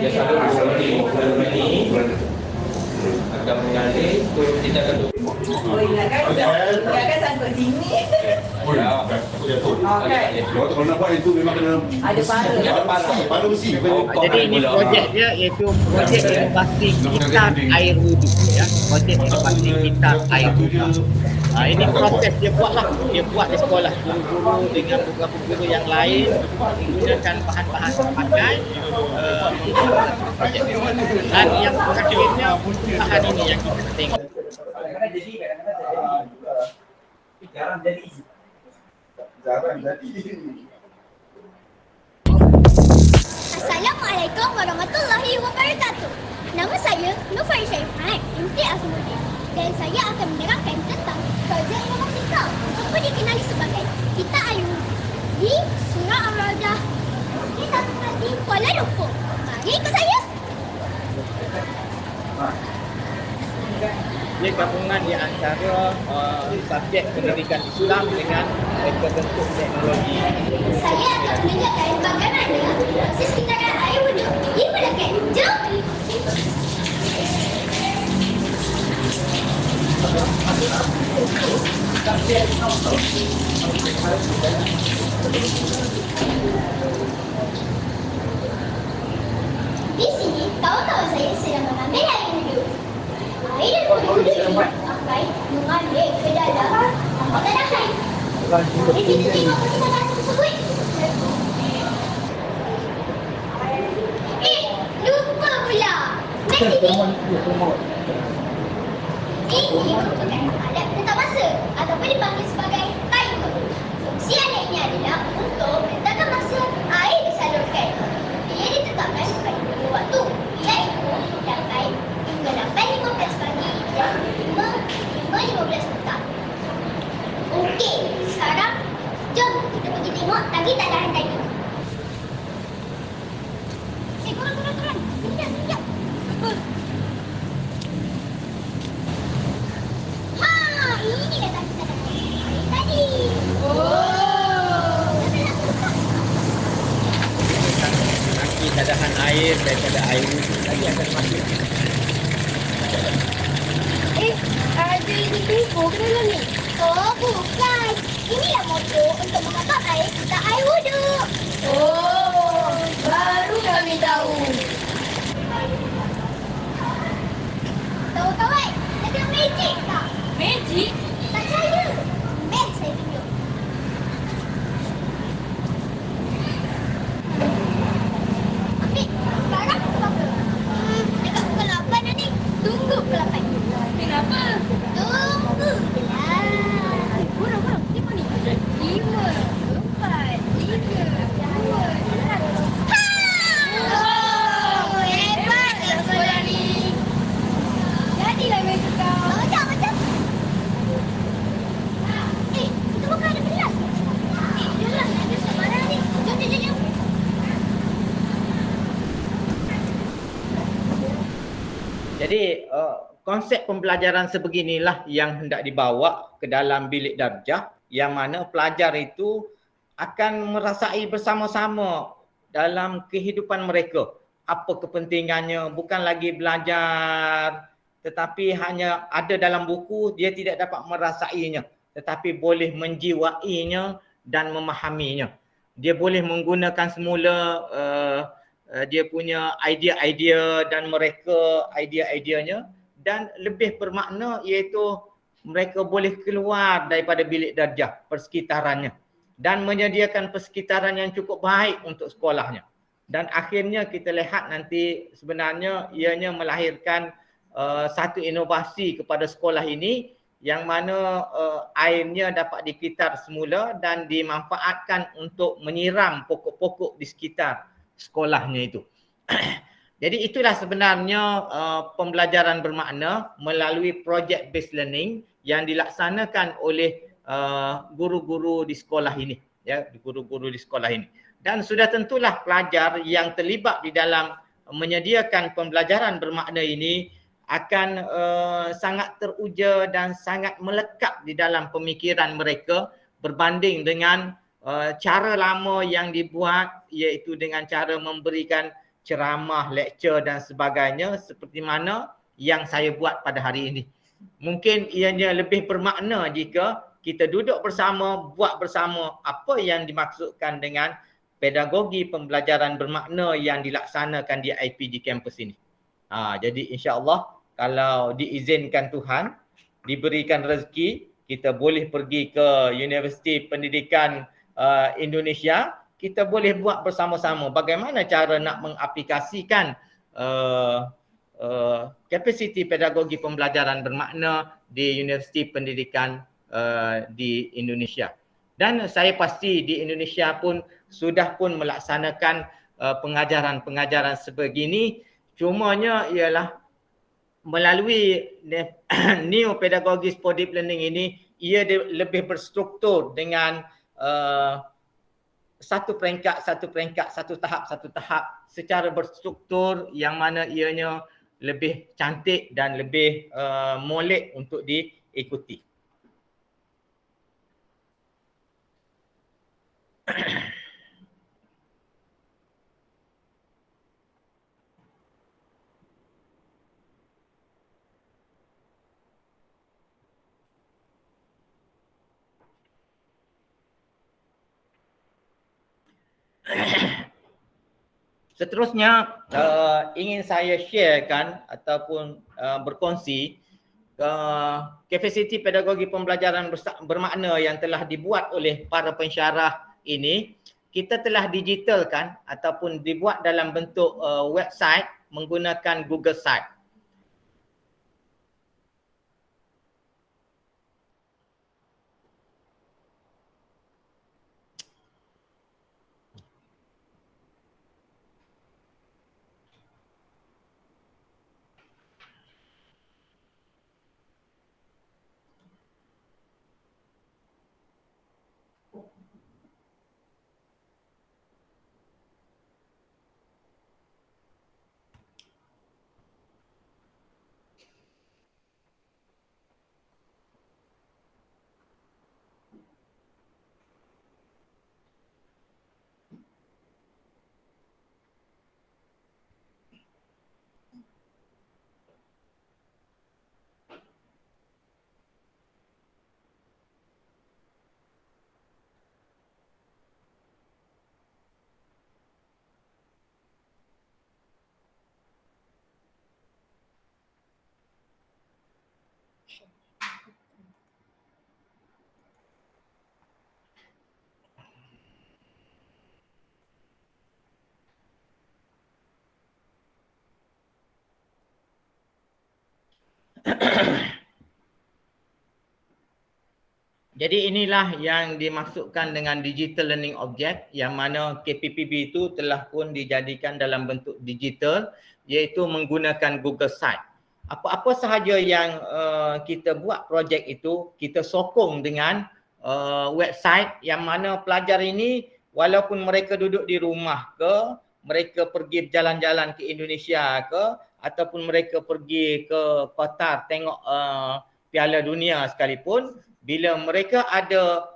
dia selalu ini akan mengalir tidak ada. Ingatkan sangkut sini. Kalau nampak itu memang kena Ada para. pada besi. Jadi ini projek dia iaitu projek inovasi kitab air wuduk ya. Projek inovasi kitab air wuduk. Ini proses dia buatlah. Dia buat di sekolah guru-guru dengan beberapa guru yang lain menggunakan bahan-bahan sebagai projek dia. Dan yang terakhirnya bahan ini yang kita tengok. Assalamualaikum warahmatullahi wabarakatuh. Nama saya Nufari Sharifah binti Azmuddin dan saya akan menerangkan tentang projek inovasi kau apa dikenali sebagai Kitab Air Wuduk di Surah Ar-Ra'dah. Kita tempat di Kuala Lumpur. Mari ikut saya. Dia gabungan di antara subjek pendidikan Islam dengan bentuk teknologi. Saya akan menunjukkan bagaimana proses kendaraan air wuduk dimulakan. Jom! Di sini, kawan-kawan saya sedang mengambil air wuduk. balik ke dalam sampai kedahan. Jadi kita tengok perkataan tersebut. Lupa pula. Mesej ini merupakan alat penentang masa ataupun dipanggil sebagai timer. Fungsi alat ini adalah untuk menentangkan masa air disalurkan. Ia ditetapkan pada dua waktu, iaitu 8 hingga 8.15 pagi dan 5.15 petang. Okey, sekarang jom kita pergi tengok tadi tak tahan tadi. Turun. Sekejap. Ha, ini dah tadi tak tahan air tadi. Nanti cadangan air daripada air wuduk lagi akan masuk. Ada ini tunggu ke dalam ni? Oh, bukan. Inilah motor untuk mengangkat air kita air wuduk. Oh, baru kami tahu. Tahu kawan, ada magic tak? Magic? Tak percaya. Mari saya tunjuk. Afiq, sekarang pukul berapa? Dekat pukul 8 nanti. Tunggu pukul 8. Kenapa? Tunggu je lah. Kurang. 5 ni. 5, 4, 3, 2, 1. Oh, hebat lah sekolah ni. Jadilah magic kau. Macam. Kita bukan ada kelas. Jalan, ada sebarang ni. Jom. Jadi konsep pembelajaran sebeginilah yang hendak dibawa ke dalam bilik darjah, yang mana pelajar itu akan merasai bersama-sama dalam kehidupan mereka. Apa kepentingannya, bukan lagi belajar tetapi hanya ada dalam buku, dia tidak dapat merasainya, tetapi boleh menjiwainya dan memahaminya. Dia boleh menggunakan semula dia punya idea-idea dan mereka idea-ideanya, dan lebih bermakna iaitu mereka boleh keluar daripada bilik darjah persekitarannya dan menyediakan persekitaran yang cukup baik untuk sekolahnya. Dan akhirnya kita lihat nanti sebenarnya ianya melahirkan satu inovasi kepada sekolah ini, yang mana airnya dapat dikitar semula dan dimanfaatkan untuk menyiram pokok-pokok di sekitar sekolahnya itu. Jadi itulah sebenarnya pembelajaran bermakna melalui project based learning yang dilaksanakan oleh guru-guru di sekolah ini, ya, guru-guru di sekolah ini. Dan sudah tentulah pelajar yang terlibat di dalam menyediakan pembelajaran bermakna ini akan sangat teruja dan sangat melekat di dalam pemikiran mereka berbanding dengan cara lama yang dibuat, iaitu dengan cara memberikan ceramah, lecture dan sebagainya seperti mana yang saya buat pada hari ini. Mungkin ianya lebih bermakna jika kita duduk bersama, buat bersama apa yang dimaksudkan dengan pedagogi pembelajaran bermakna yang dilaksanakan di IPG kampus ini. Jadi insya-Allah kalau diizinkan Tuhan, diberikan rezeki, kita boleh pergi ke Universiti Pendidikan Indonesia, kita boleh buat bersama-sama bagaimana cara nak mengaplikasikan kapasiti pedagogi pembelajaran bermakna di Universiti Pendidikan di Indonesia. Dan saya pasti di Indonesia pun sudah pun melaksanakan pengajaran-pengajaran sebegini, cumanya ialah melalui Neo Pedagogies for Deep Learning ini, ia lebih berstruktur dengan satu peringkat, satu tahap secara berstruktur, yang mana ianya lebih cantik dan lebih molek untuk diikuti. Seterusnya ingin saya sharekan ataupun berkongsi kapasiti pedagogi pembelajaran bermakna yang telah dibuat oleh para pensyarah ini, kita telah digitalkan ataupun dibuat dalam bentuk website menggunakan Google Site. Jadi inilah yang dimaksudkan dengan digital learning object, yang mana KPPB itu telah pun dijadikan dalam bentuk digital, iaitu menggunakan Google Site. Apa-apa sahaja yang kita buat projek itu, kita sokong dengan website yang mana pelajar ini walaupun mereka duduk di rumah ke, mereka pergi berjalan-jalan ke Indonesia ke, ataupun mereka pergi ke Qatar tengok Piala Dunia sekalipun, bila mereka ada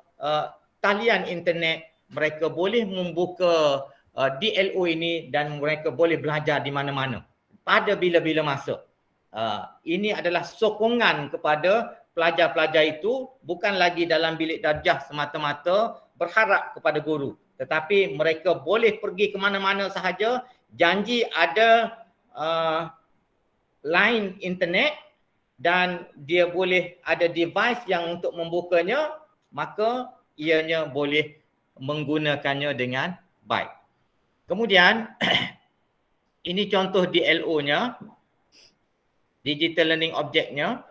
talian internet, mereka boleh membuka DLO ini dan mereka boleh belajar di mana-mana pada bila-bila masa. Ini adalah sokongan kepada pelajar-pelajar itu, bukan lagi dalam bilik darjah semata-mata berharap kepada guru, tetapi mereka boleh pergi ke mana-mana sahaja, janji ada line internet dan dia boleh ada device yang untuk membukanya, maka ianya boleh menggunakannya dengan baik. Kemudian ini contoh DLO-nya, Digital Learning Object-nya.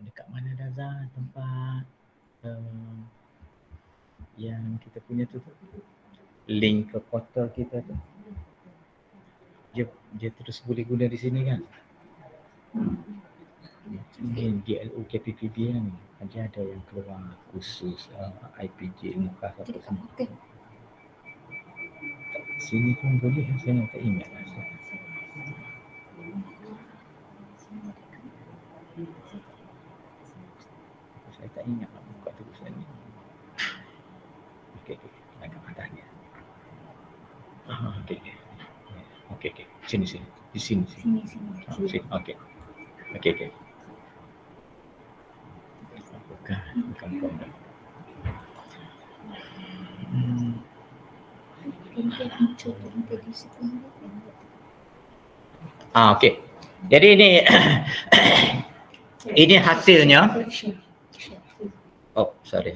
Dekat mana Daza tempat yang kita punya tu, link ke portal kita tu, dia terus boleh guna di sini kan. Ini DLO KPPB kan, dia ada yang keluar khusus IPJ muka apa semua. Sini pun boleh, saya tak ingat lah. Saya tak ingat nak buka tulisan ni. Okey, agak padahnya. Okey. Sini. Di sini. Sini. Okey. Bukan. Okey. Jadi ini hasilnya. Oh, sorry.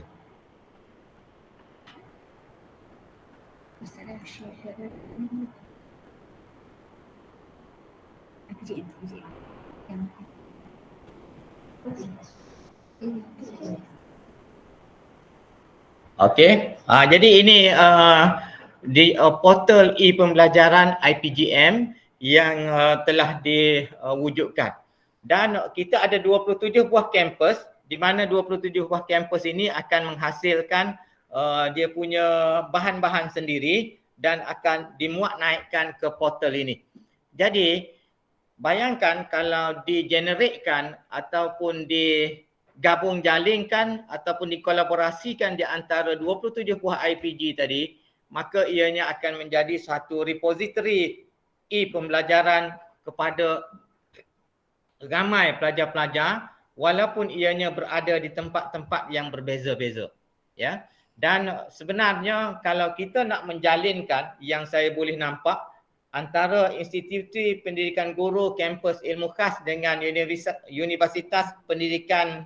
Okey, jadi ini di portal e-pembelajaran IPGM yang telah diwujudkan. Dan kita ada 27 buah kampus, di mana 27 buah kampus ini akan menghasilkan dia punya bahan-bahan sendiri dan akan dimuat naikkan ke portal ini. Jadi bayangkan kalau digeneratekan ataupun digabung jalinkan ataupun dikolaborasikan di antara 27 buah IPG tadi, maka ianya akan menjadi satu repository e-pembelajaran kepada ramai pelajar-pelajar walaupun ianya berada di tempat-tempat yang berbeza-beza. Ya. Dan sebenarnya kalau kita nak menjalinkan, yang saya boleh nampak antara institusi pendidikan guru kampus ilmu khas dengan Universitas Pendidikan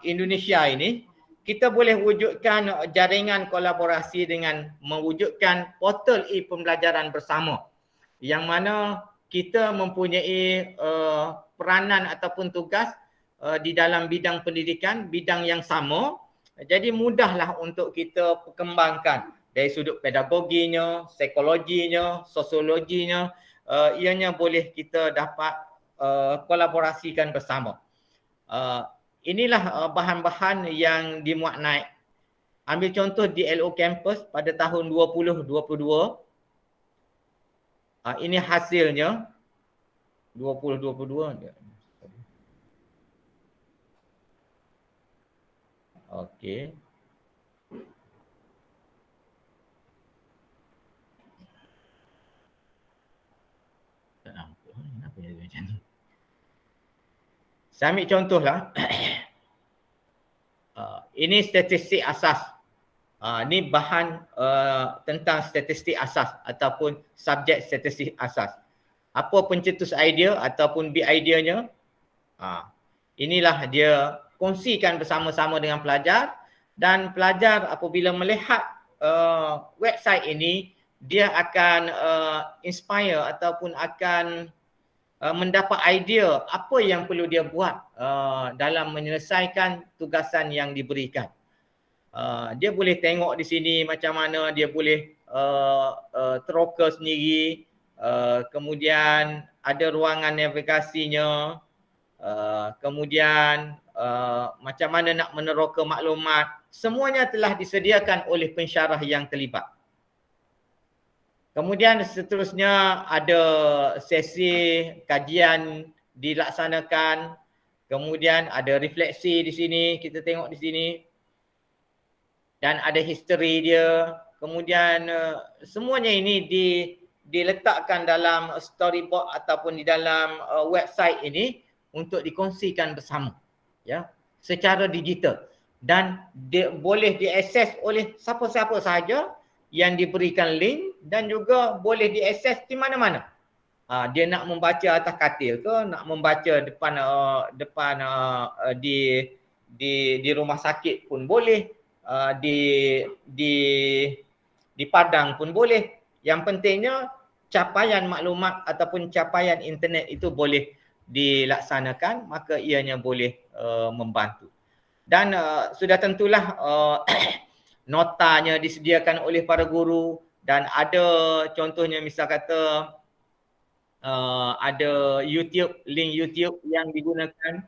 Indonesia ini, kita boleh wujudkan jaringan kolaborasi dengan mewujudkan portal e-pembelajaran bersama, yang mana kita mempunyai peranan ataupun tugas di dalam bidang pendidikan, bidang yang sama. Jadi mudahlah untuk kita perkembangkan dari sudut pedagoginya, psikologinya, sosiologinya, ianya boleh kita dapat kolaborasikan bersama. Inilah bahan-bahan yang dimuat naik. Ambil contoh di LO Campus pada tahun 2022. Ini hasilnya 2022. Okey. Kenapa jadi macam ni? Saya ambil contohlah. Ini statistik asas. Ini bahan tentang statistik asas ataupun subjek statistik asas. Apa pencetus idea ataupun big idea-nya? Inilah dia kongsikan bersama-sama dengan pelajar, dan pelajar apabila melihat website ini, dia akan inspire ataupun akan mendapat idea apa yang perlu dia buat dalam menyelesaikan tugasan yang diberikan. Dia boleh tengok di sini macam mana dia boleh teroka sendiri, kemudian ada ruangan navigasinya, kemudian macam mana nak meneroka maklumat, semuanya telah disediakan oleh pensyarah yang terlibat. Kemudian seterusnya ada sesi kajian dilaksanakan, kemudian ada refleksi di sini, kita tengok di sini, dan ada history dia. Kemudian semuanya ini diletakkan dalam storyboard ataupun di dalam website ini untuk dikongsikan bersama, ya, secara digital, dan boleh diakses oleh siapa-siapa sahaja yang diberikan link, dan juga boleh diakses di mana-mana. Dia nak membaca atas katil ke, nak membaca depan di rumah sakit pun boleh, di padang pun boleh. Yang pentingnya capaian maklumat ataupun capaian internet itu boleh dilaksanakan, maka ianya boleh membantu. Dan sudah tentulah notanya disediakan oleh para guru, dan ada contohnya misal kata ada YouTube, link YouTube yang digunakan,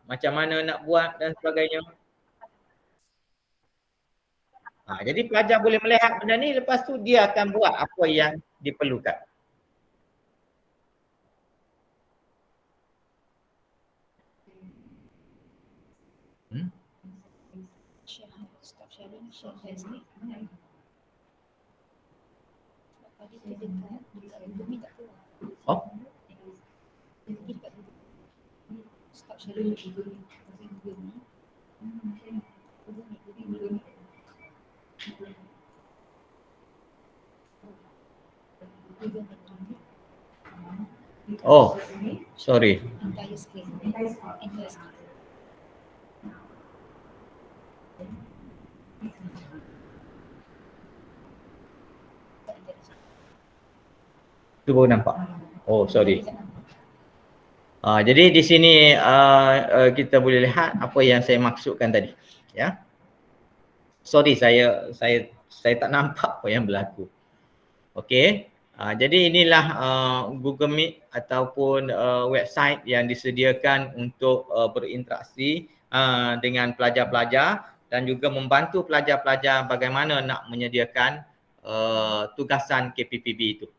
macam mana nak buat dan sebagainya. Jadi pelajar boleh melihat benda ni, lepas tu dia akan buat apa yang diperlukan. Oh. Oh, sorry. Tu baru nampak. Oh, sorry. Jadi di sini kita boleh lihat apa yang saya maksudkan tadi, ya. Sorry, saya tak nampak apa yang berlaku. Okey. Jadi inilah Google Meet ataupun website yang disediakan untuk berinteraksi dengan pelajar-pelajar dan juga membantu pelajar-pelajar bagaimana nak menyediakan tugasan KPPB itu.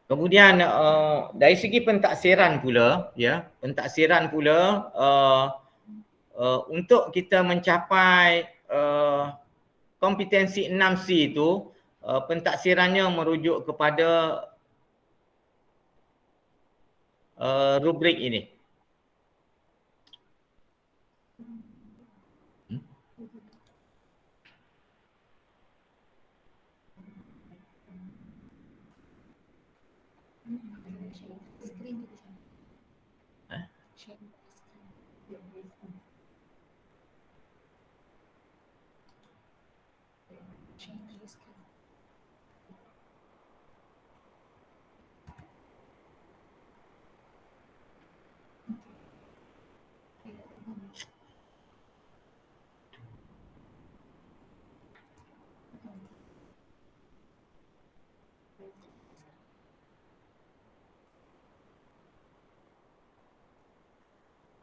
Kemudian dari segi pentaksiran pula, ya, pentaksiran pula untuk kita mencapai kompetensi 6C itu, pentaksirannya merujuk kepada rubrik ini.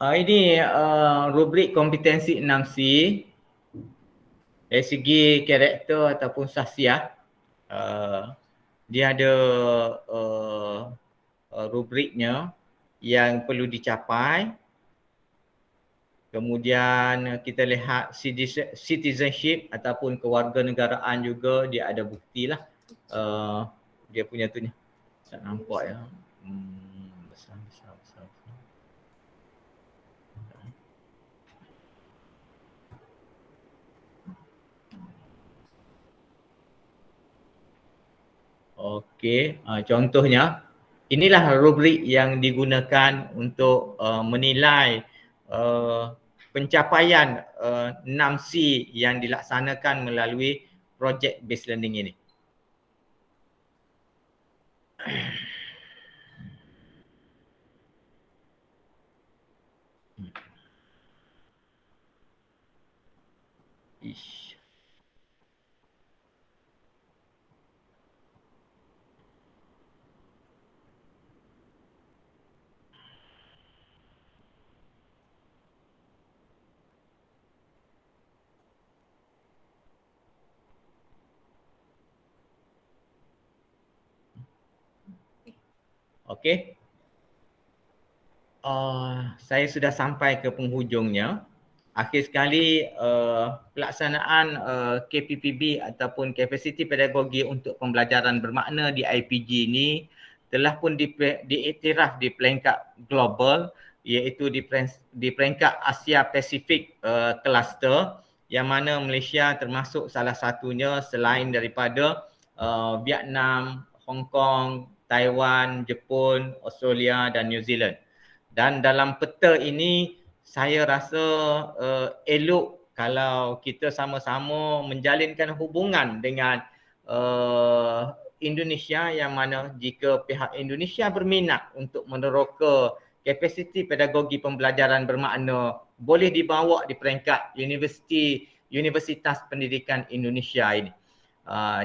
Ini rubrik kompetensi 6C dari segi karakter ataupun sahsiah. Dia ada rubriknya yang perlu dicapai. Kemudian kita lihat citizenship ataupun kewarganegaraan juga dia ada bukti lah. Dia punya tu ni. Tak nampak ya. Besar. Okey, contohnya inilah rubrik yang digunakan untuk menilai pencapaian 6C yang dilaksanakan melalui project based learning ini. Ish. Okey. Saya sudah sampai ke penghujungnya. Akhir sekali pelaksanaan KPPB ataupun kapasiti pedagogi untuk pembelajaran bermakna di IPG ini telah pun diiktiraf di peringkat global, iaitu di peringkat Asia Pasifik Cluster, yang mana Malaysia termasuk salah satunya selain daripada Vietnam, Hong Kong, Taiwan, Jepun, Australia dan New Zealand. Dan dalam peta ini saya rasa elok kalau kita sama-sama menjalinkan hubungan dengan Indonesia, yang mana jika pihak Indonesia berminat untuk meneroka kapasiti pedagogi pembelajaran bermakna boleh dibawa di peringkat Universitas Pendidikan Indonesia ini.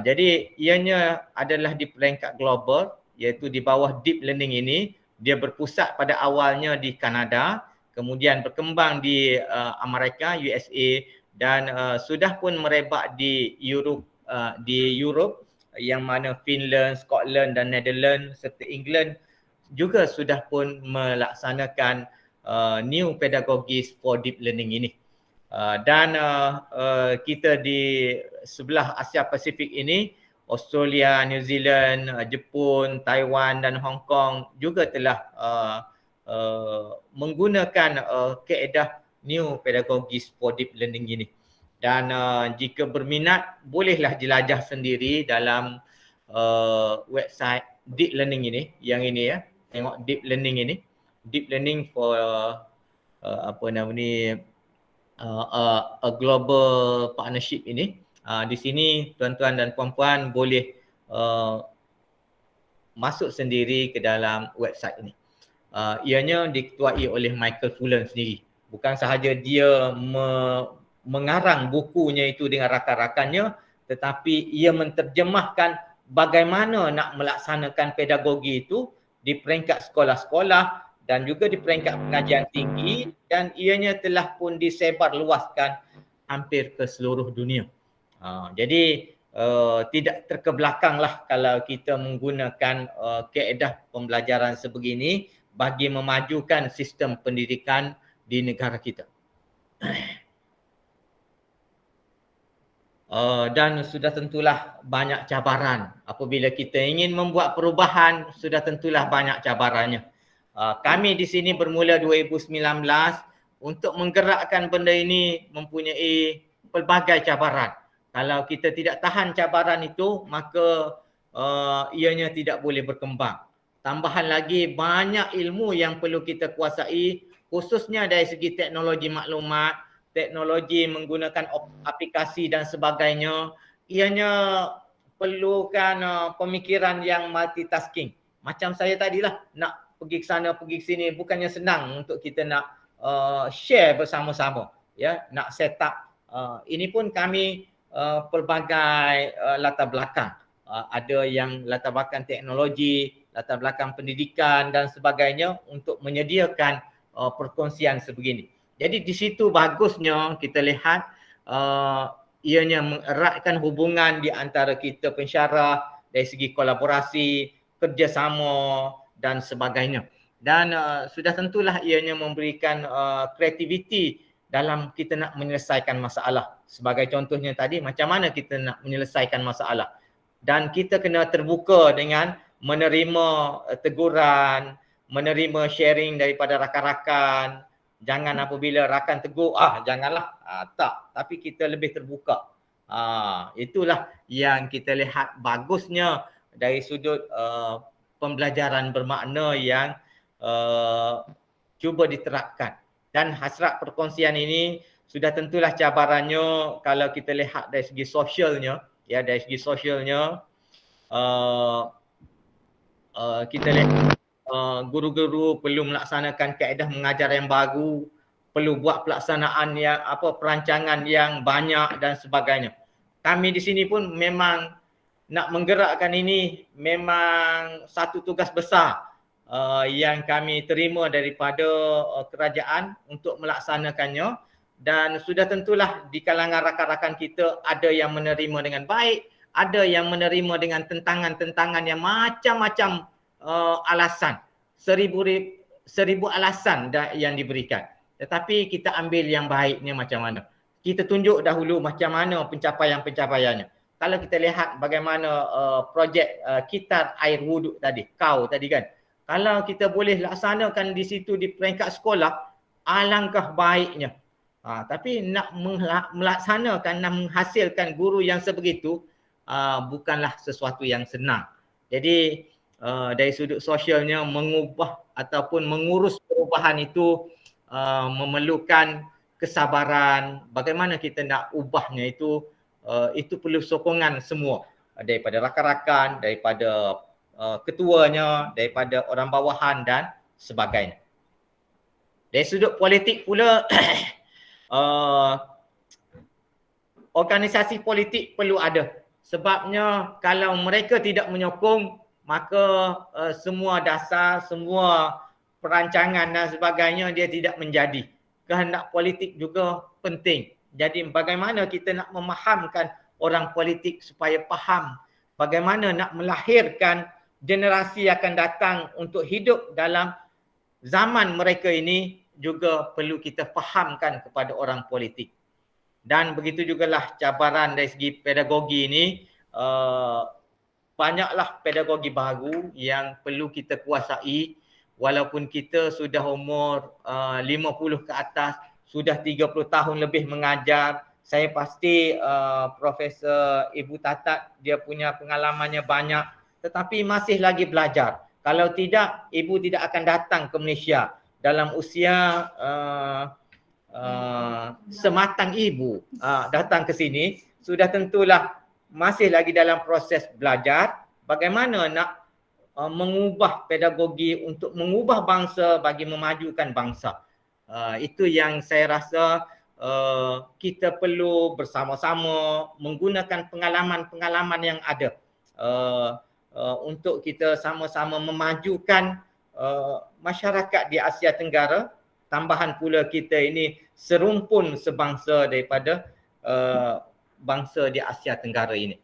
Jadi ianya adalah di peringkat global, iaitu di bawah deep learning ini. Dia berpusat pada awalnya di Kanada, kemudian berkembang di Amerika, USA, dan sudah pun merebak di Europe, yang mana Finland, Scotland dan Netherlands serta England juga sudah pun melaksanakan new pedagogies for deep learning ini. Dan kita di sebelah Asia Pasifik ini, Australia, New Zealand, Jepun, Taiwan dan Hong Kong juga telah menggunakan kaedah new pedagogies for deep learning ini. Dan jika berminat, bolehlah jelajah sendiri dalam website deep learning ini, yang ini ya. Tengok deep learning ini. Deep learning for a global partnership ini. Di sini tuan-tuan dan puan-puan boleh masuk sendiri ke dalam website ini. Ianya diketuai oleh Michael Fullan sendiri. Bukan sahaja dia mengarang bukunya itu dengan rakan-rakannya, tetapi ia menterjemahkan bagaimana nak melaksanakan pedagogi itu di peringkat sekolah-sekolah dan juga di peringkat pengajian tinggi, dan ianya telah pun disebar luaskan hampir ke seluruh dunia. Jadi tidak terkebelakanglah kalau kita menggunakan kaedah pembelajaran sebegini bagi memajukan sistem pendidikan di negara kita. Dan sudah tentulah banyak cabaran. Apabila kita ingin membuat perubahan, sudah tentulah banyak cabarannya. Kami di sini bermula 2019 untuk menggerakkan benda ini mempunyai pelbagai cabaran. Kalau kita tidak tahan cabaran itu, maka ianya tidak boleh berkembang. Tambahan lagi, banyak ilmu yang perlu kita kuasai, khususnya dari segi teknologi maklumat, teknologi menggunakan aplikasi dan sebagainya. Ianya perlukan pemikiran yang multitasking. Macam saya tadilah, nak pergi ke sana, pergi ke sini, bukannya senang untuk kita nak share bersama-sama, ya, nak set up. Ini pun kami pelbagai latar belakang. Ada yang latar belakang teknologi, latar belakang pendidikan dan sebagainya untuk menyediakan perkongsian sebegini. Jadi di situ bagusnya kita lihat ianya mengeratkan hubungan di antara kita pensyarah dari segi kolaborasi, kerjasama dan sebagainya. Dan sudah tentulah ianya memberikan kreativiti dalam kita nak menyelesaikan masalah. Sebagai contohnya tadi, macam mana kita nak menyelesaikan masalah. Dan kita kena terbuka dengan menerima teguran, menerima sharing daripada rakan-rakan. Jangan apabila rakan tegur, janganlah. Tak, tapi kita lebih terbuka. Itulah yang kita lihat bagusnya dari sudut pembelajaran bermakna yang cuba diterapkan. Dan hasrat perkongsian ini sudah tentulah cabarannya kalau kita lihat dari segi sosialnya. Ya, dari segi sosialnya kita lihat guru-guru perlu melaksanakan kaedah mengajar yang baru, perlu buat pelaksanaan yang perancangan yang banyak dan sebagainya. Kami di sini pun memang nak menggerakkan ini memang satu tugas besar yang kami terima daripada kerajaan untuk melaksanakannya, dan sudah tentulah di kalangan rakan-rakan kita ada yang menerima dengan baik, ada yang menerima dengan tentangan-tentangan yang macam-macam alasan, seribu alasan yang diberikan. Tetapi kita ambil yang baiknya macam mana. Kita tunjuk dahulu macam mana pencapaian-pencapaiannya. Kalau kita lihat bagaimana projek kitar air wuduk tadi, kau tadi kan. Kalau kita boleh laksanakan di situ di peringkat sekolah, alangkah baiknya. Tapi nak melaksanakan, nak menghasilkan guru yang sebegitu bukanlah sesuatu yang senang. Jadi dari sudut sosialnya, mengubah ataupun mengurus perubahan itu memerlukan kesabaran. Bagaimana kita nak ubahnya itu perlu sokongan semua, daripada rakan-rakan, daripada ketuanya, daripada orang bawahan dan sebagainya. Dari sudut politik pula, organisasi politik perlu ada. Sebabnya kalau mereka tidak menyokong, maka semua dasar, semua perancangan dan sebagainya dia tidak menjadi. Kehendak politik juga penting. Jadi bagaimana kita nak memahamkan orang politik supaya faham bagaimana nak melahirkan generasi akan datang untuk hidup dalam zaman mereka ini, juga perlu kita fahamkan kepada orang politik. Dan begitu jugalah cabaran dari segi pedagogi ini, banyaklah pedagogi baru yang perlu kita kuasai walaupun kita sudah umur 50 ke atas, sudah 30 tahun lebih mengajar. Saya pasti Profesor Ibu Tatat dia punya pengalamannya banyak tetapi masih lagi belajar. Kalau tidak, Ibu tidak akan datang ke Malaysia dalam usia sematang Ibu datang ke sini, sudah tentulah masih lagi dalam proses belajar bagaimana nak mengubah pedagogi untuk mengubah bangsa bagi memajukan bangsa. Itu yang saya rasa kita perlu bersama-sama menggunakan pengalaman-pengalaman yang ada untuk kita sama-sama memajukan masyarakat di Asia Tenggara. Tambahan pula kita ini serumpun sebangsa daripada bangsa di Asia Tenggara ini.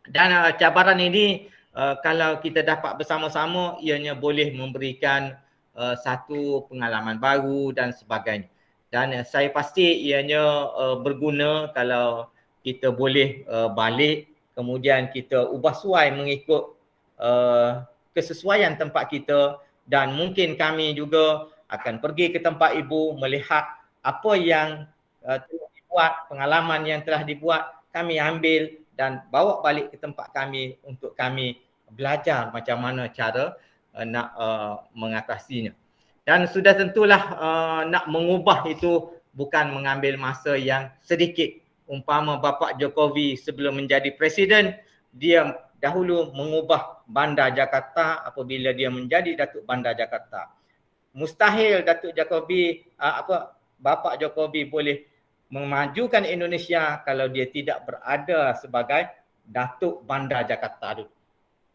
Dan cabaran ini kalau kita dapat bersama-sama ianya boleh memberikan satu pengalaman baru dan sebagainya. Dan saya pasti ianya berguna kalau kita boleh balik kemudian kita ubah suai mengikut kesesuaian tempat kita, dan mungkin kami juga akan pergi ke tempat Ibu melihat apa yang telah dibuat, pengalaman yang telah dibuat kami ambil dan bawa balik ke tempat kami untuk kami belajar macam mana cara nak mengatasinya. Dan sudah tentulah nak mengubah itu bukan mengambil masa yang sedikit. Umpama Bapak Jokowi sebelum menjadi presiden, dia dahulu mengubah Bandar Jakarta apabila dia menjadi Datuk Bandar Jakarta. Mustahil Bapak Jokowi boleh memajukan Indonesia kalau dia tidak berada sebagai Datuk Bandar Jakarta.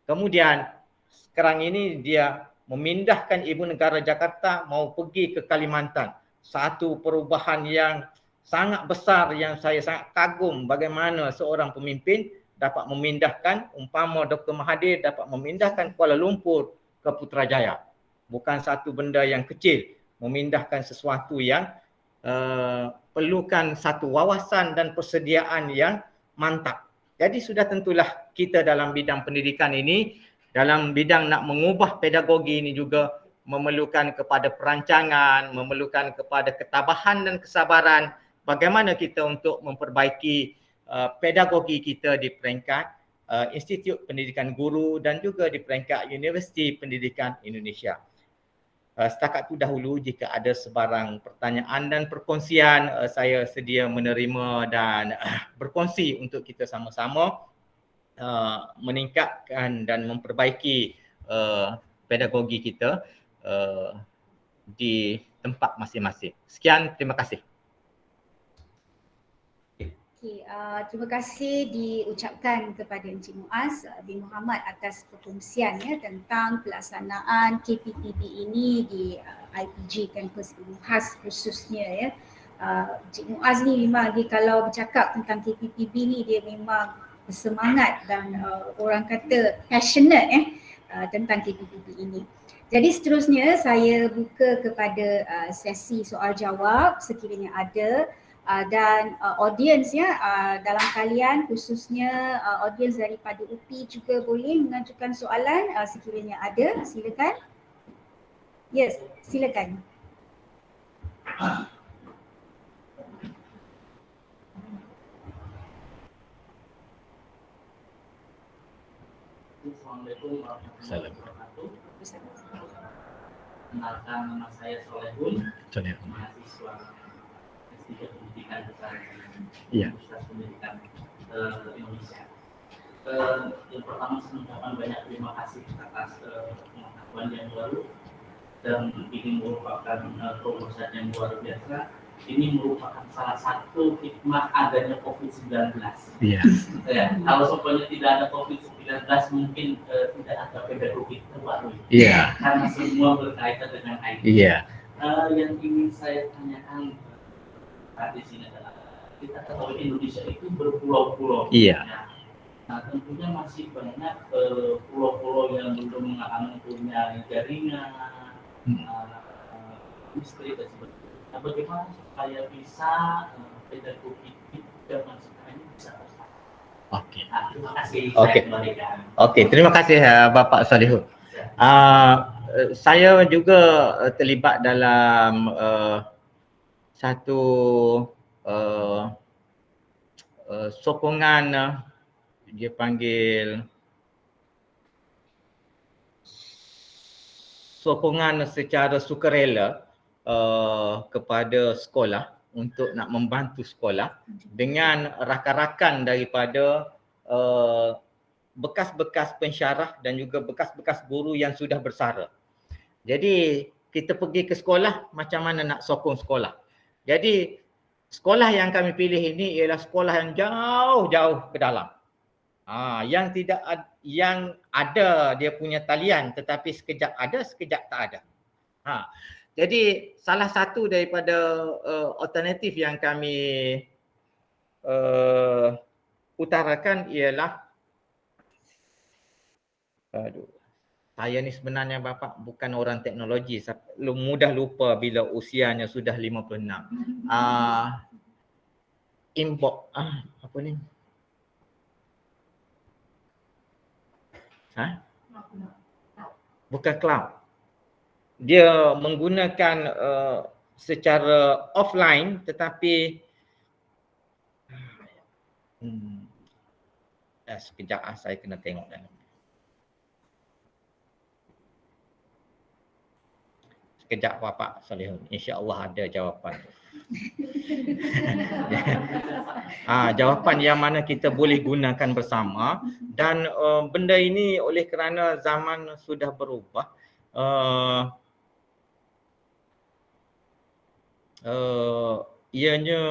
Kemudian sekarang ini dia memindahkan ibu negara Jakarta mau pergi ke Kalimantan. Satu perubahan yang sangat besar yang saya sangat kagum bagaimana seorang pemimpin dapat memindahkan, umpama Dr. Mahathir dapat memindahkan Kuala Lumpur ke Putrajaya. Bukan satu benda yang kecil, memindahkan sesuatu yang perlukan satu wawasan dan persediaan yang mantap. Jadi sudah tentulah kita dalam bidang pendidikan ini, dalam bidang nak mengubah pedagogi ini juga memerlukan kepada perancangan, memerlukan kepada ketabahan dan kesabaran bagaimana kita untuk memperbaiki pedagogi kita di peringkat Institut Pendidikan Guru dan juga di peringkat Universiti Pendidikan Indonesia. Setakat itu dahulu, jika ada sebarang pertanyaan dan perkongsian, saya sedia menerima dan berkongsi untuk kita sama-sama meningkatkan dan memperbaiki pedagogi kita di tempat masing-masing. Sekian, terima kasih. Okay, terima kasih diucapkan kepada Encik Muaz bin Muhammad atas perkongsiannya tentang pelaksanaan KPPB ini di IPG Kampus Unhas khususnya ya. Encik Muaz ni memang dia kalau bercakap tentang KPPB ni dia memang bersemangat dan orang kata passionate tentang KPPB ini. Jadi seterusnya saya buka kepada sesi soal jawab sekiranya ada. Dan audiens ya, dalam kalian khususnya audiens daripada UPI juga boleh mengajukan soalan sekiranya ada, silakan. Yes, silakan. Assalamualaikum warahmatullahi wabarakatuh. Kenalkan, nama saya Solehun, mahasiswa Pendidikan Besar Universitas Pendidikan Indonesia. Yang pertama saya mengucapkan banyak terima kasih atas pengetahuan yang baru dan ini merupakan terobosan yang luar biasa. Ini merupakan salah satu hikmah adanya COVID-19. Ya, kalau semuanya tidak ada COVID-19 mungkin tidak ada pedagogi terbaru. Karena semua berkaitan dengan IT. Yang ingin saya tanyakan di sini adalah kita tahu Indonesia itu berpulau-pulau. Nah, tentunya masih banyak pulau-pulau yang belum punya jaringan, listrik dan sebagainya. Nah, bagaimana supaya bisa pedagogi di zaman sekarang ini bisa bersama? Okey. Terima kasih. Okey. Saya kembalikan. Okey, terima kasih Bapak Salihul. Saya juga terlibat dalam satu sokongan, dia panggil sokongan secara sukarela kepada sekolah untuk nak membantu sekolah dengan rakan-rakan daripada bekas-bekas pensyarah dan juga bekas-bekas guru yang sudah bersara. Jadi kita pergi ke sekolah, macam mana nak sokong sekolah. Jadi sekolah yang kami pilih ini ialah sekolah yang jauh-jauh ke dalam. Yang tidak yang ada dia punya talian tetapi sekejap ada, sekejap tak ada. Jadi salah satu daripada alternatif yang kami utarakan ialah saya ni sebenarnya Bapak bukan orang teknologi, mudah lupa bila usianya sudah 56. Inbox apa ni? Bukan cloud. Dia menggunakan secara offline tetapi sekejap saya kena tengok dalam. Sekejap Bapak Salihul, insya-Allah ada jawapan. Jawapan yang mana kita boleh gunakan bersama dan benda ini oleh kerana zaman sudah berubah, ianya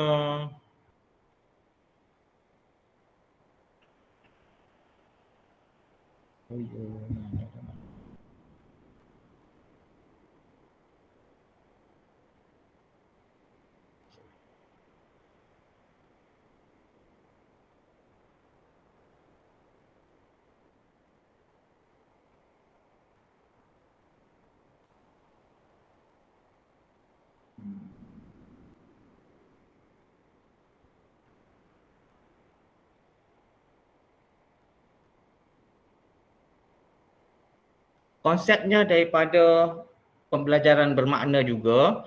konsepnya daripada pembelajaran bermakna juga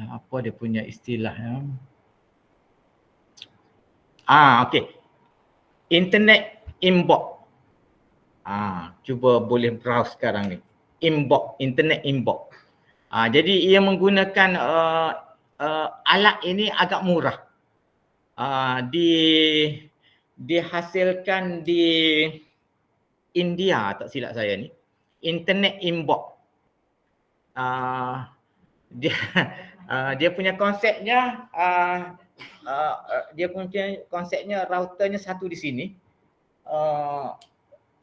apa dia punya istilahnya? Okey. Internet inbox. Cuba boleh browse sekarang ni. Inbox, internet inbox. Jadi ia menggunakan alat ini agak murah. Dihasilkan di India tak silap saya ni. Internet inbox. Dia punya konsepnya routernya satu di sini,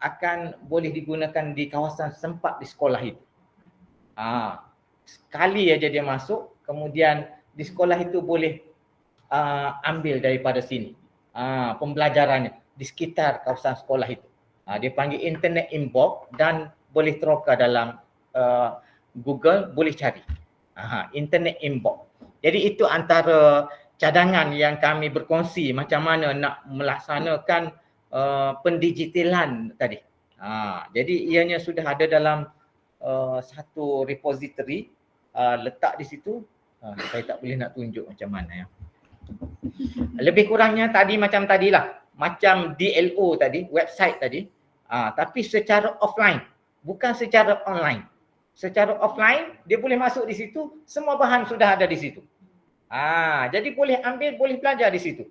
akan boleh digunakan di kawasan sempat di sekolah itu. Sekali aja dia masuk, kemudian di sekolah itu boleh ambil daripada sini pembelajarannya di sekitar kawasan sekolah itu. Dia panggil internet inbox dan boleh teroka dalam Google, boleh cari internet inbox. Jadi itu antara cadangan yang kami berkongsi macam mana nak melaksanakan pendigitalan tadi. Jadi ianya sudah ada dalam satu repository, letak di situ. Saya tak boleh nak tunjuk macam mana ya. Lebih kurangnya tadi macam tadilah, macam DLO tadi, website tadi, tapi secara offline, bukan secara online. Secara offline dia boleh masuk di situ, semua bahan sudah ada di situ. Jadi boleh ambil, boleh belajar di situ.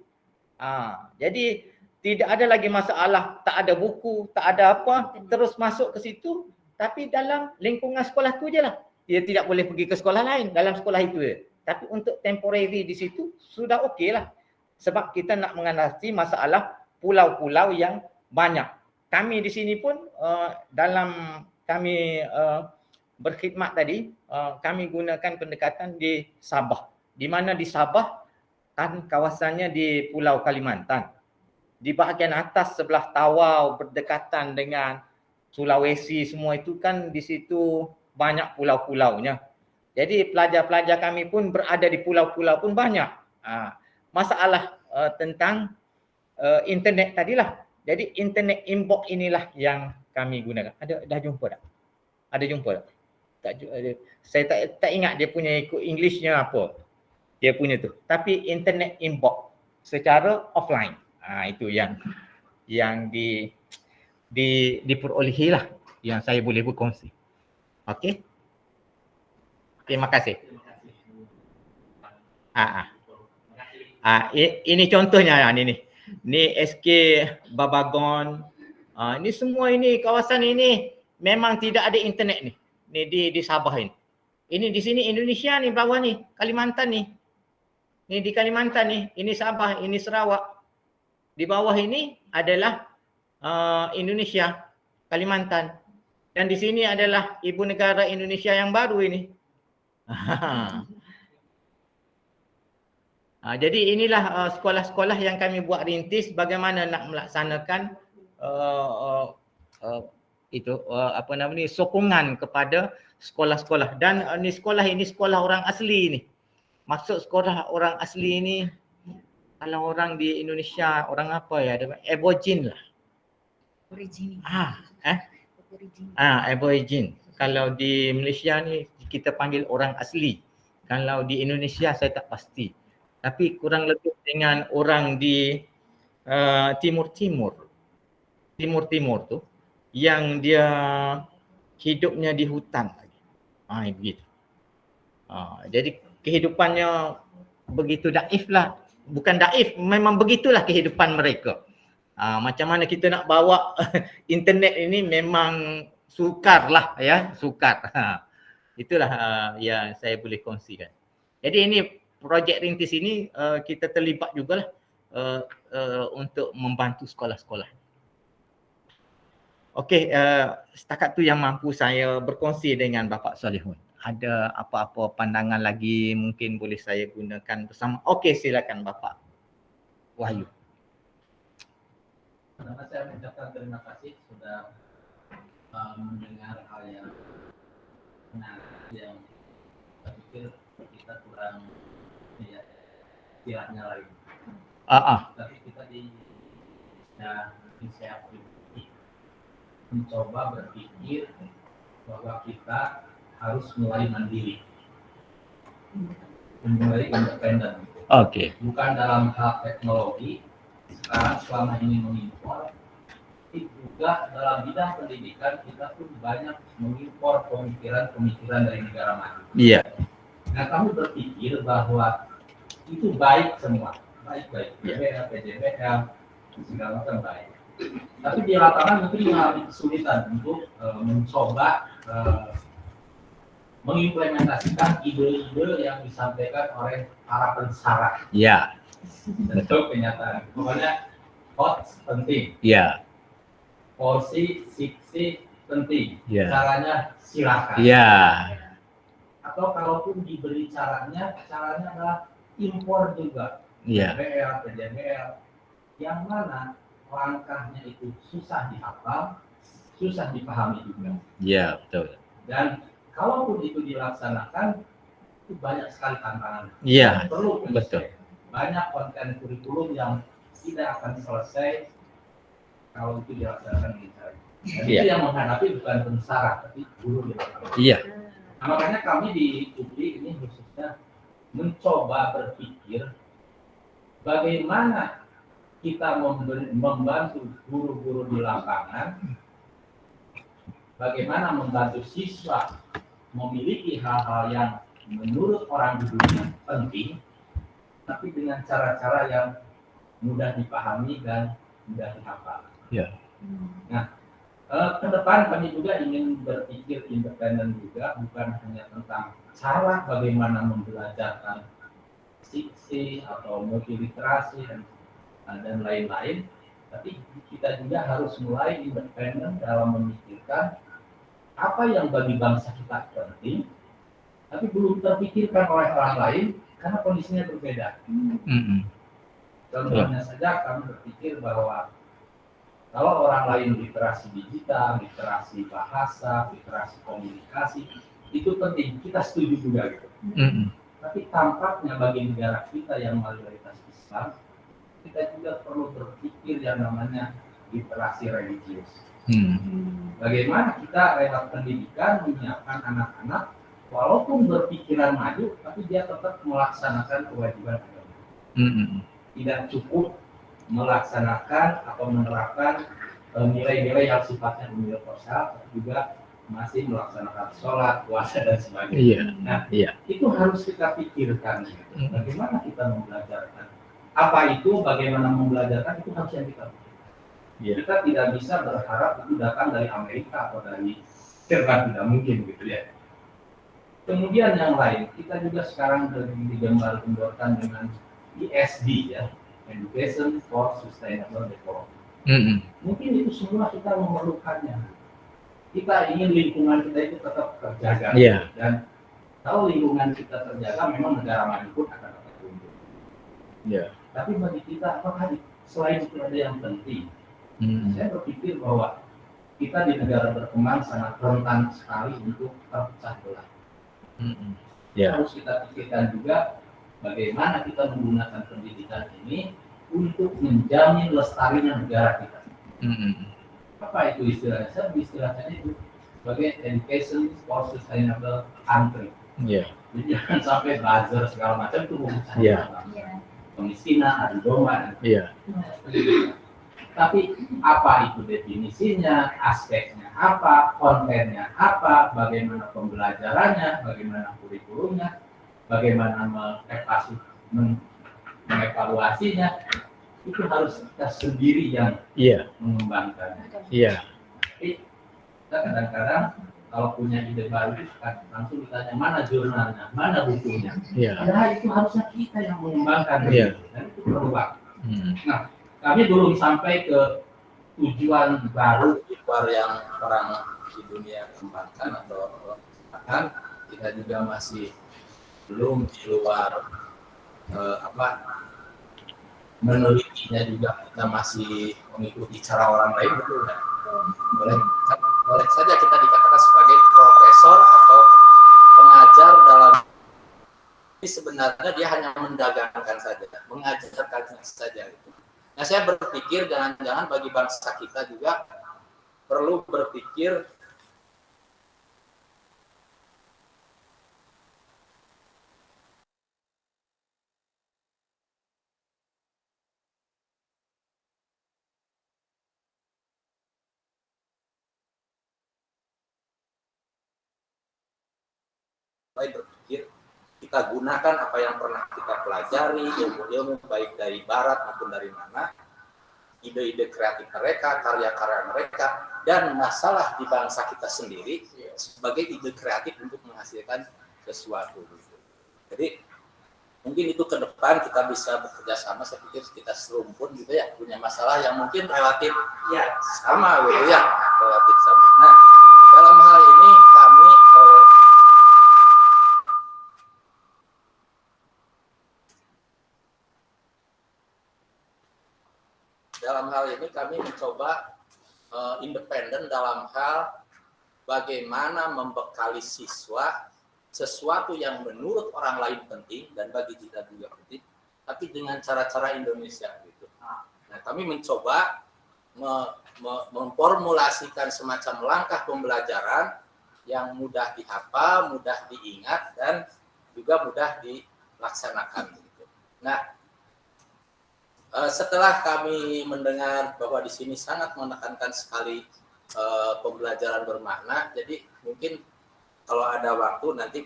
Jadi tidak ada lagi masalah, tak ada buku, tak ada apa, terus masuk ke situ, tapi dalam lingkungan sekolah tu je lah. Dia tidak boleh pergi ke sekolah lain, dalam sekolah itu je. Tapi untuk temporary di situ sudah okey lah. Sebab kita nak mengatasi masalah pulau-pulau yang banyak. Kami di sini pun dalam kami berkhidmat tadi, kami gunakan pendekatan di Sabah. Di mana di Sabah kan kawasannya di Pulau Kalimantan. Di bahagian atas sebelah Tawau berdekatan dengan Sulawesi semua itu kan di situ banyak pulau-pulaunya. Jadi pelajar-pelajar kami pun berada di pulau-pulau pun banyak. Masalah tentang internet tadilah. Jadi internet inbox inilah yang kami gunakan. Dah jumpa tak? Ada jumpa tak? Saya tak ingat dia punya ikut Englishnya apa. Dia punya tu. Tapi internet inbox secara offline. Itu yang diperolehi lah yang saya boleh berkongsi. Okey. Terima kasih. Ini contohnya ini. Ni SK Babagon. Ini semua ini kawasan ini memang tidak ada internet ni. Ni di Sabah ini. Ini di sini Indonesia ni bawah ni, Kalimantan ni. Ni di Kalimantan ni, ini Sabah, ini Sarawak. Di bawah ini adalah Indonesia, Kalimantan. Dan di sini adalah ibu negara Indonesia yang baru ini. Jadi inilah sekolah-sekolah yang kami buat rintis bagaimana nak melaksanakan sokongan kepada sekolah-sekolah. Dan sekolah ini sekolah orang asli ini. Maksud sekolah orang asli ini, kalau orang di Indonesia, orang apa ya? Aborigin lah. Origin. Aborigin. Kalau di Malaysia ni kita panggil orang asli. Kalau di Indonesia saya tak pasti. Tapi kurang lebih dengan orang di Timur-Timur tu yang dia hidupnya di hutan lagi. Begitu. Jadi kehidupannya begitu daif lah. Bukan daif, memang begitulah kehidupan mereka. Macam mana kita nak bawa internet ini memang sukar lah ya, sukar. Itulah yang saya boleh kongsikan. Jadi ini projek rintis ini kita terlibat jugalah untuk membantu sekolah-sekolah. Okey, setakat tu yang mampu saya berkongsi dengan Bapak Solihun. Ada apa-apa pandangan lagi mungkin boleh saya gunakan bersama. Okey, silakan Bapak Wahyu. Pertama saya mengucapkan terima kasih sudah mendengar hal yang menarik yang saya pikir kita kurang kiranya lagi. Tapi kita di inisiatif mencoba berpikir bahwa kita harus mulai mandiri, mulai independen. Bukan dalam hal teknologi. Sekarang selama ini mengimpor, tapi juga dalam bidang pendidikan kita pun banyak mengimpor pemikiran dari negara maju. Nah, kami berpikir bahwa itu baik semua, baik-baik, PBL, PJBL, segala macam baik. Tapi di lapangan mungkin mengalami kesulitan untuk mencoba mengimplementasikan ide-ide yang disampaikan oleh para pensara. Tentu kenyataan. Pokoknya HOTS penting. Porsi, siksi penting. Caranya silakan. Atau kalaupun diberi caranya adalah impor juga. PBL, PJBL. Yang mana langkahnya itu susah dihafal, susah dipahami juga. Betul. Dan kalaupun itu dilaksanakan, itu banyak sekali tantangan. Perlu betul. Banyak konten kurikulum yang tidak akan selesai kalau itu dilaksanakan di sana. Itu yang menghadapi bukan pensara, tapi guru di lapangan. Nah, makanya kami di UPI ini khususnya mencoba berpikir bagaimana kita membantu guru-guru di lapangan, bagaimana membantu siswa memiliki hal-hal yang menurut orang di dunia penting, tapi dengan cara-cara yang mudah dipahami dan mudah dihafal. Nah, ke depan kami juga ingin berpikir independen juga, bukan hanya tentang cara bagaimana membelajarkan siksi atau multiliterasi dan lain-lain, tapi kita juga harus mulai independen dalam memikirkan apa yang bagi bangsa kita penting, tapi belum terpikirkan oleh orang lain, karena kondisinya berbeda. Contohnya saja kami berpikir bahwa kalau orang lain literasi digital, literasi bahasa, literasi komunikasi, itu penting, kita setuju juga gitu. Tapi tampaknya bagi negara kita yang mayoritas Islam, kita juga perlu berpikir yang namanya literasi religius. Bagaimana kita lewat pendidikan menyiapkan anak-anak, walaupun berpikiran maju, tapi dia tetap melaksanakan kewajiban agama. Tidak cukup melaksanakan atau menerapkan nilai-nilai yang sifatnya universal, tapi juga masih melaksanakan sholat, puasa dan sebagainya. Nah, itu harus kita pikirkan. Gitu. Bagaimana kita membelajarkan? Apa itu? Bagaimana membelajarkan? Itu harus yang kita pikirkan. Kita tidak bisa berharap itu datang dari Amerika atau dari Jerman, tidak mungkin gitu ya. Kemudian yang lain, kita juga sekarang digembar-gemborkan dengan ESD ya, Education for Sustainable Development. Mungkin itu semua kita memerlukannya. Kita ingin lingkungan kita itu tetap terjaga. Dan kalau lingkungan kita terjaga, memang negara maju pun akan tetap tumbuh. Tapi bagi kita, apakah selain itu ada yang penting? Saya berpikir bahwa kita di negara berkembang sangat rentan sekali untuk terpecah belah. Harus kita pikirkan juga bagaimana kita menggunakan pendidikan ini untuk menjamin lestarinya negara kita. Apa itu istilahnya? Saya istilahnya itu sebagai education for sustainable country. Jadi jangan sampai buzzer segala macam itu memecah kemiskinan, adu domba. Tapi apa itu definisinya, aspeknya apa, kontennya apa, bagaimana pembelajarannya, bagaimana kurikulumnya, bagaimana mengevaluasinya, itu harus kita sendiri yang mengembangkannya. Tapi kita kadang-kadang kalau punya ide baru itu langsung ditanya mana jurnalnya, mana bukunya. Padahal itu harusnya kita yang mengembangkan. Dan itu perlu waktu. Nah, kami belum sampai ke tujuan baru di luar yang orang di dunia kembangkan atau bahkan kita juga masih belum di luar menelitinya juga kita masih mengikuti cara orang lain betul kan? Boleh saja kita dikatakan sebagai profesor atau pengajar dalam sebenarnya dia hanya mendagangkan saja, mengajarkan saja gitu. Nah, saya berpikir jangan-jangan bagi bangsa kita juga perlu berpikir kita gunakan apa yang pernah kita pelajari, ilmu-ilmu baik dari barat maupun dari mana, ide-ide kreatif mereka, karya-karya mereka, dan masalah di bangsa kita sendiri sebagai ide kreatif untuk menghasilkan sesuatu. Jadi mungkin itu ke depan kita bisa bekerja sama, saya pikir kita serumpun gitu ya, punya masalah yang mungkin relatif sama gitu ya, relatif sama. Nah, dalam hal ini kami mencoba independen dalam hal bagaimana membekali siswa sesuatu yang menurut orang lain penting dan bagi kita juga penting, tapi dengan cara-cara Indonesia gitu. Nah, kami mencoba memformulasikan semacam langkah pembelajaran yang mudah dihafal, mudah diingat, dan juga mudah dilaksanakan. Gitu. Nah, setelah kami mendengar bahwa di sini sangat menekankan sekali pembelajaran bermakna, jadi mungkin kalau ada waktu nanti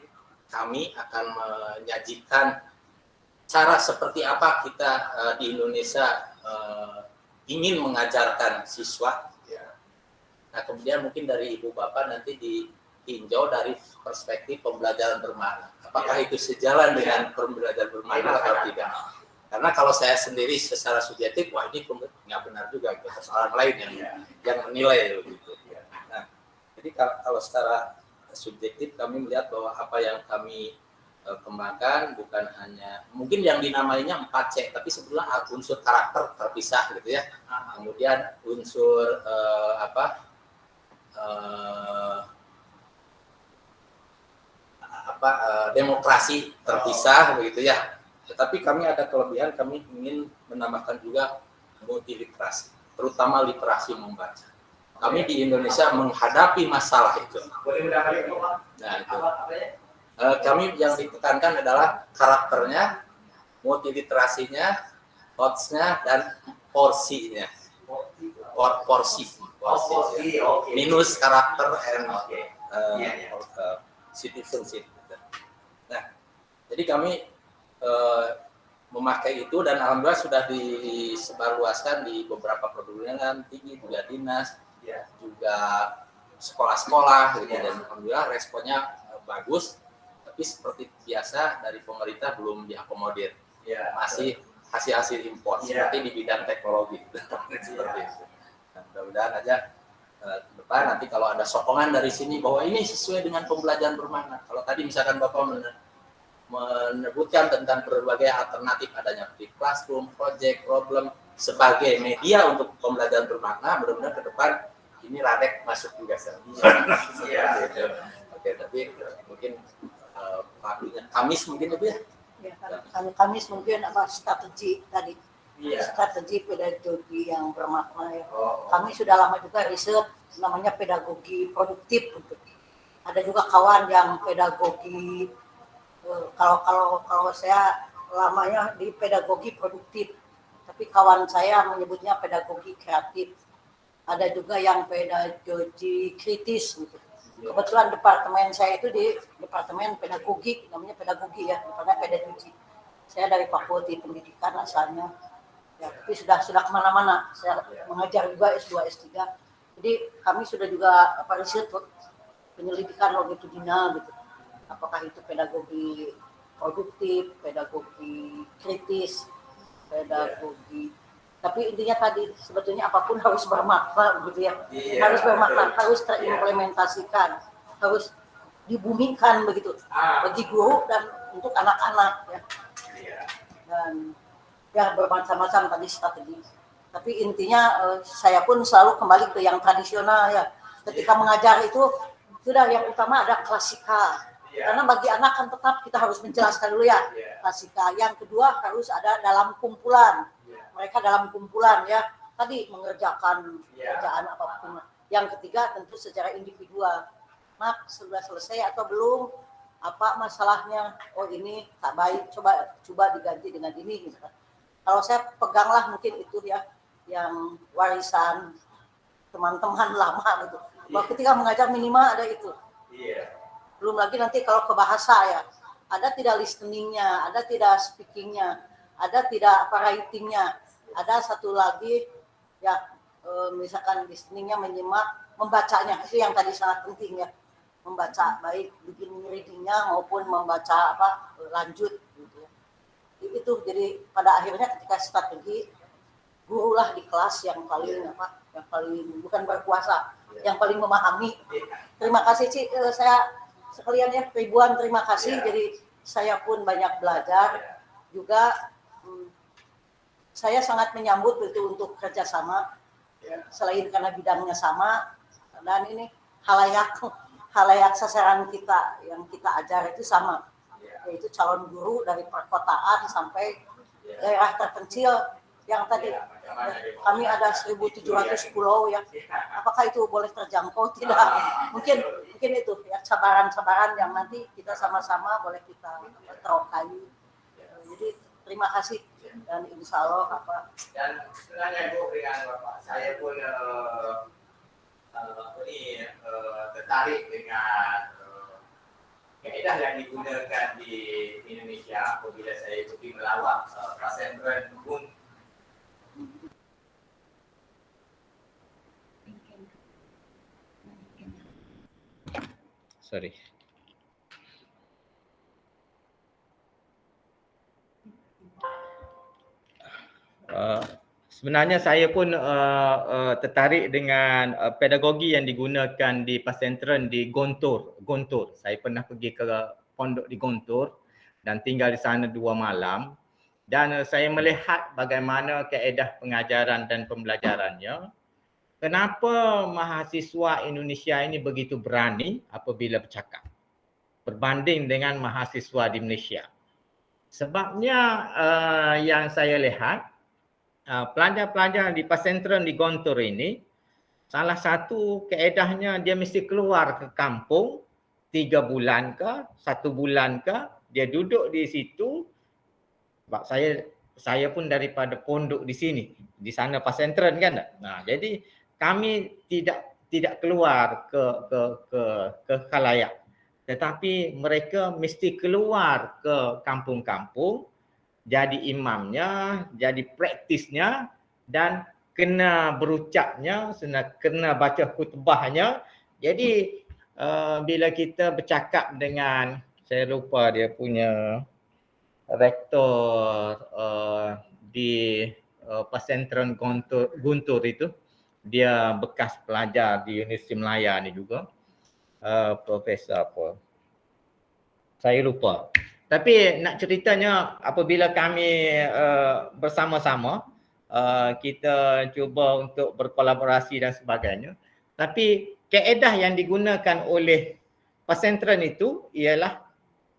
kami akan menyajikan cara seperti apa kita di Indonesia ingin mengajarkan siswa. Nah, kemudian mungkin dari Ibu Bapak nanti ditinjau dari perspektif pembelajaran bermakna. Apakah itu sejalan dengan pembelajaran bermakna atau tidak? Karena kalau saya sendiri secara subjektif, wah ini nggak benar juga, itu orang lain yang menilai gitu. Nah, jadi kalau secara subjektif kami melihat bahwa apa yang kami kembangkan, bukan hanya mungkin yang dinamainya 4C, tapi sebetulnya unsur karakter terpisah gitu ya. Kemudian unsur demokrasi terpisah begitu ya. Tetapi kami ada kelebihan, kami ingin menambahkan juga multiliterasi, terutama literasi membaca. Kami di Indonesia menghadapi masalah itu. Nah, itu. Kami yang ditekankan adalah karakternya, multiliterasinya, odds-nya, dan porsinya. Porsi. Minus karakter and citizenship. Nah, jadi kami memakai itu dan alhamdulillah sudah disebarluaskan di beberapa perguruan tinggi, juga dinas, juga sekolah-sekolah, gitu. Dan alhamdulillah responnya bagus, tapi seperti biasa dari pemerintah belum diakomodir, masih hasil impor seperti di bidang teknologi. Seperti itu. Nah, mudah-mudahan aja ke depan nanti kalau ada sokongan dari sini bahwa ini sesuai dengan pembelajaran bermakna. Kalau tadi misalkan Bapak menyebutkan tentang berbagai alternatif adanya di classroom, project, problem sebagai media untuk pembelajaran bermakna, benar-benar ke depan ini radek masuk juga Oke, tapi mungkin Kamis mungkin lebih ya. Kalau Kamis mungkin strategi tadi. Strategi pedagogi yang bermakna ya. Kami sudah lama juga riset namanya pedagogi produktif. Ada juga kawan yang pedagogi kalau saya lamanya di pedagogi produktif, tapi kawan saya menyebutnya pedagogi kreatif. Ada juga yang pedagogi kritis gitu. Kebetulan departemen saya itu di departemen pedagogi, namanya pedagogi ya, departemen pedagogi. Saya dari Fakultas Pendidikan asalnya, ya, tapi sudah kemana-mana. Saya mengajar juga S2, S3. Jadi kami sudah juga riset penyelidikan longitudinal gitu. Apakah itu pedagogi produktif, pedagogi kritis, pedagogi. Tapi intinya tadi sebetulnya apapun harus bermakna gitu ya. Harus bermakna, harus terimplementasikan, harus dibumikan begitu bagi guru dan untuk anak-anak ya. Dan ya bermacam-macam tadi strategi. Tapi intinya saya pun selalu kembali ke yang tradisional ya. Ketika mengajar itu sudah yang utama ada klasika. Karena bagi anak kan tetap kita harus menjelaskan dulu ya klasika. Yang kedua harus ada dalam kumpulan. Mereka dalam kumpulan ya, tadi mengerjakan kerjaan apapun. Yang ketiga tentu secara individual. Nak sudah selesai atau belum? Apa masalahnya? Oh ini tak baik, coba diganti dengan ini. Misalkan. Kalau saya peganglah mungkin itu ya, yang warisan teman-teman lama gitu. Bahwa ketika mengajar minimal ada itu. Belum lagi nanti kalau ke bahasa ya, ada tidak listeningnya, ada tidak speakingnya, ada tidak writingnya. Ada satu lagi ya misalkan listeningnya menyimak, membacanya itu yang tadi sangat penting ya, membaca baik bikin readingnya maupun membaca lanjut gitu ya. Itu jadi pada akhirnya ketika strategi gurulah di kelas yang paling bukan berkuasa, yang paling memahami. Terima kasih Ci, saya sekalian ya ribuan terima kasih. Jadi saya pun banyak belajar juga. Saya sangat menyambut itu untuk kerjasama, selain karena bidangnya sama, dan ini halayak sasaran kita yang kita ajar itu sama, yaitu calon guru dari perkotaan sampai daerah terpencil yang tadi kami ada 1.700 pulau ya. Apakah itu boleh terjangkau? Tidak. Mungkin itu ya cabaran-cabaran yang nanti kita sama-sama boleh kita terokai. Jadi terima kasih. Dan insya Allah dan sebenarnya Ibu dengan Bapak saya pun tertarik dengan kaedah yang digunakan di Indonesia apabila saya ikuti melawat pesantren pun. Sorry. Sebenarnya saya pun tertarik dengan pedagogi yang digunakan di pesantren di Gontor. Saya pernah pergi ke pondok di Gontor dan tinggal di sana 2 malam. Dan saya melihat bagaimana kaedah pengajaran dan pembelajarannya. Kenapa mahasiswa Indonesia ini begitu berani apabila bercakap berbanding dengan mahasiswa di Malaysia. Sebabnya yang saya lihat, pelajar-pelajar di pesantren di Gontor ini, salah satu kaedahnya dia mesti keluar ke kampung 3 bulan ke, 1 bulan ke, dia duduk di situ. Sebab saya pun daripada pondok di sini, di sana pesantren kan. Nah, jadi kami tidak keluar ke khalayak, tetapi mereka mesti keluar ke kampung-kampung, jadi imamnya, jadi praktisnya, dan kena berucapnya, kena baca khutbahnya. Jadi bila kita bercakap dengan, saya lupa dia punya rektor di pesantren Guntur itu, dia bekas pelajar di Universiti Melaya ni juga, profesor apa, saya lupa. Tapi nak ceritanya apabila kami bersama-sama kita cuba untuk berkolaborasi dan sebagainya, tapi kaedah yang digunakan oleh pesantren itu ialah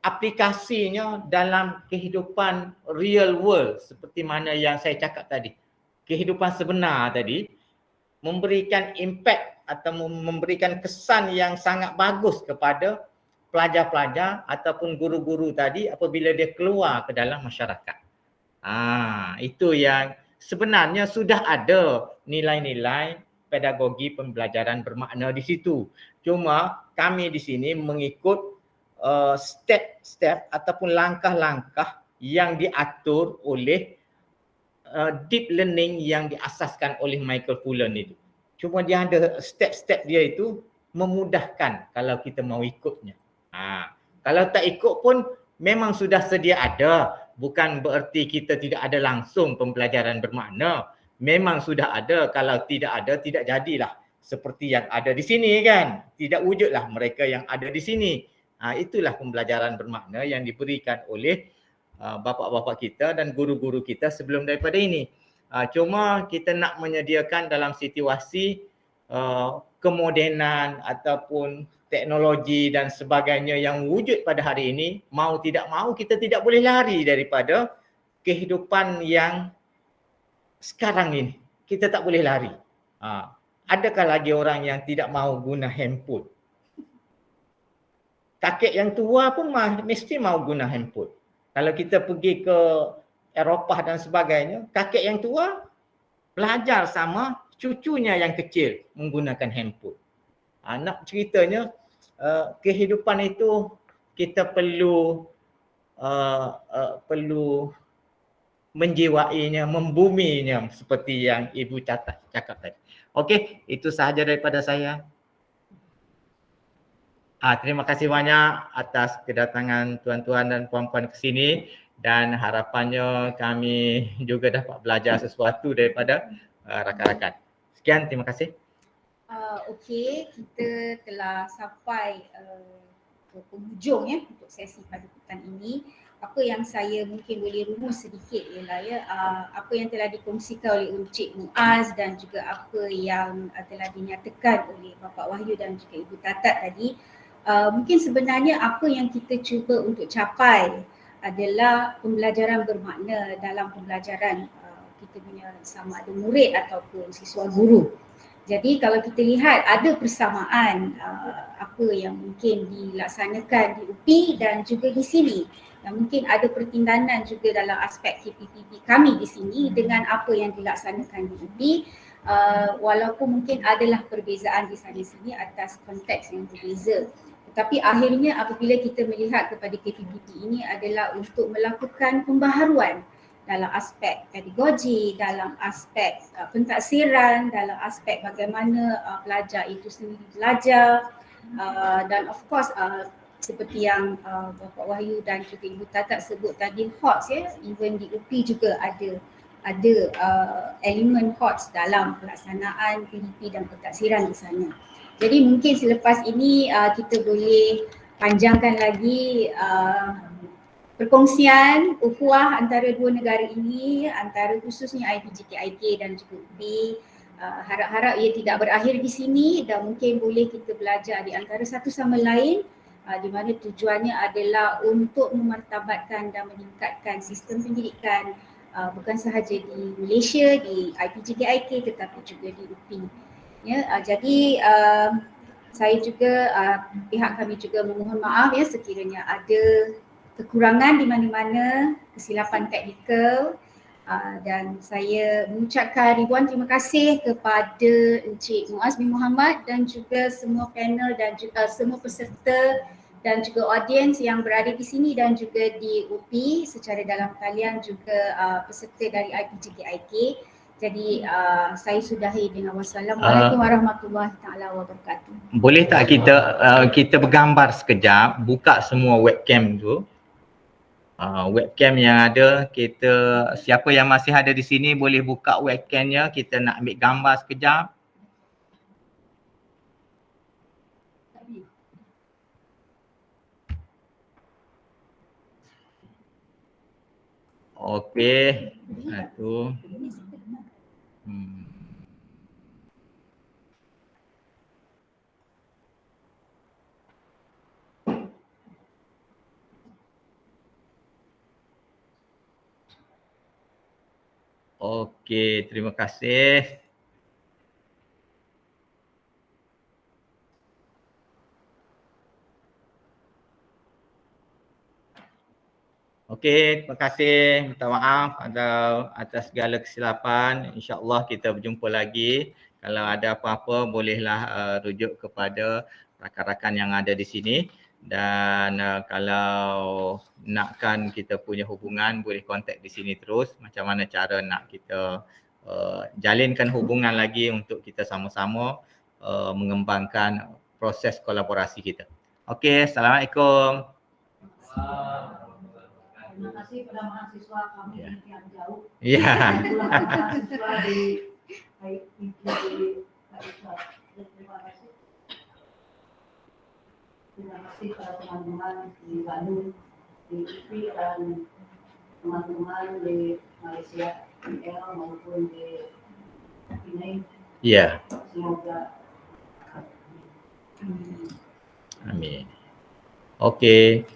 aplikasinya dalam kehidupan real world, seperti mana yang saya cakap tadi. Kehidupan sebenar tadi memberikan impact atau memberikan kesan yang sangat bagus kepada pelajar-pelajar ataupun guru-guru tadi apabila dia keluar ke dalam masyarakat. Itu yang sebenarnya sudah ada nilai-nilai pedagogi pembelajaran bermakna di situ. Cuma kami di sini mengikut step-step ataupun langkah-langkah yang diatur oleh deep learning yang diasaskan oleh Michael Fullan itu. Cuma dia ada step-step dia itu memudahkan kalau kita mau ikutnya. Kalau tak ikut pun memang sudah sedia ada. Bukan bererti kita tidak ada langsung pembelajaran bermakna. Memang sudah ada. Kalau tidak ada, tidak jadilah seperti yang ada di sini kan. Tidak wujudlah mereka yang ada di sini. Itulah pembelajaran bermakna yang diberikan oleh bapa-bapa kita dan guru-guru kita sebelum daripada ini. Cuma kita nak menyediakan dalam situasi kemodenan ataupun teknologi dan sebagainya yang wujud pada hari ini, mau tidak mau kita tidak boleh lari daripada kehidupan yang sekarang ini. Kita tak boleh lari. Adakah lagi orang yang tidak mahu guna handphone? Kakek yang tua pun mesti mahu guna handphone. Kalau kita pergi ke Eropah dan sebagainya, kakek yang tua belajar sama cucunya yang kecil menggunakan handphone. Nak ceritanya kehidupan itu kita perlu menjiwainya, membuminya seperti yang Ibu cakap tadi. Okey, itu sahaja daripada saya. Terima kasih banyak atas kedatangan tuan-tuan dan puan-puan ke sini dan harapannya kami juga dapat belajar sesuatu daripada rakan-rakan. Sekian, terima kasih. Okey, kita telah sampai ke penghujung untuk sesi pada petang ini. Apa yang saya mungkin boleh rumus sedikit ialah apa yang telah dikongsikan oleh Encik Muaz dan juga apa yang telah dinyatakan oleh Bapak Wahyu dan juga Ibu Tatat tadi. Mungkin sebenarnya apa yang kita cuba untuk capai adalah pembelajaran bermakna dalam pembelajaran kita punya sama ada murid ataupun siswa guru. Jadi kalau kita lihat ada persamaan apa yang mungkin dilaksanakan di UPI dan juga di sini. Dan mungkin ada pertindanan juga dalam aspek KPPB kami di sini dengan apa yang dilaksanakan di UPI. Walaupun mungkin adalah perbezaan di sana sini atas konteks yang berbeza. Tetapi akhirnya apabila kita melihat kepada KPPB ini adalah untuk melakukan pembaharuan dalam aspek pedagogi, dalam aspek pentaksiran, dalam aspek bagaimana pelajar itu sendiri belajar dan of course seperti yang Bapak Wahyu dan juga Ibu Tatat sebut tadi HOTS even di UPI juga ada elemen HOTS dalam pelaksanaan PDP dan pentaksiran di sana. Jadi mungkin selepas ini kita boleh panjangkan lagi perkongsian ukhuwah antara dua negara ini, antara khususnya IPGKIK dan juga UPI. Harap-harap ia tidak berakhir di sini dan mungkin boleh kita belajar di antara satu sama lain, di mana tujuannya adalah untuk memartabatkan dan meningkatkan sistem pendidikan bukan sahaja di Malaysia, di IPGKIK tetapi juga di UPI. Ya, jadi saya juga, pihak kami juga memohon maaf ya sekiranya ada kekurangan di mana-mana, kesilapan teknikal, dan saya mengucapkan ribuan terima kasih kepada Encik Muaz bin Muhammad dan juga semua panel dan juga semua peserta dan juga audiens yang berada di sini dan juga di UPI secara dalam talian juga peserta dari IPGKIK. Jadi saya sudahi dengan wassalamualaikum warahmatullahi taala wabarakatuh. Boleh tak kita bergambar sekejap, buka semua webcam tu. Webcam yang ada, siapa yang masih ada di sini boleh buka webcamnya, kita nak ambil gambar sekejap. Okey, satu. Okey, terima kasih. Okey, terima kasih. Minta maaf atas segala kesilapan. InsyaAllah kita berjumpa lagi. Kalau ada apa-apa bolehlah rujuk kepada rakan-rakan yang ada di sini. Dan kalau nakkan kita punya hubungan boleh kontak di sini terus. Macam mana cara nak kita jalinkan hubungan lagi untuk kita sama-sama mengembangkan proses kolaborasi kita. Okey, Assalamualaikum. Terima kasih kepada mahasiswa kami yang jauh. Ya. Mahasiswa di IPG. Terima kasih. Terima kasih kepada teman-teman di Bandung, di UPI dan teman-teman di Malaysia, PL maupun di Penang. Ya. Semoga. Amin. Okey.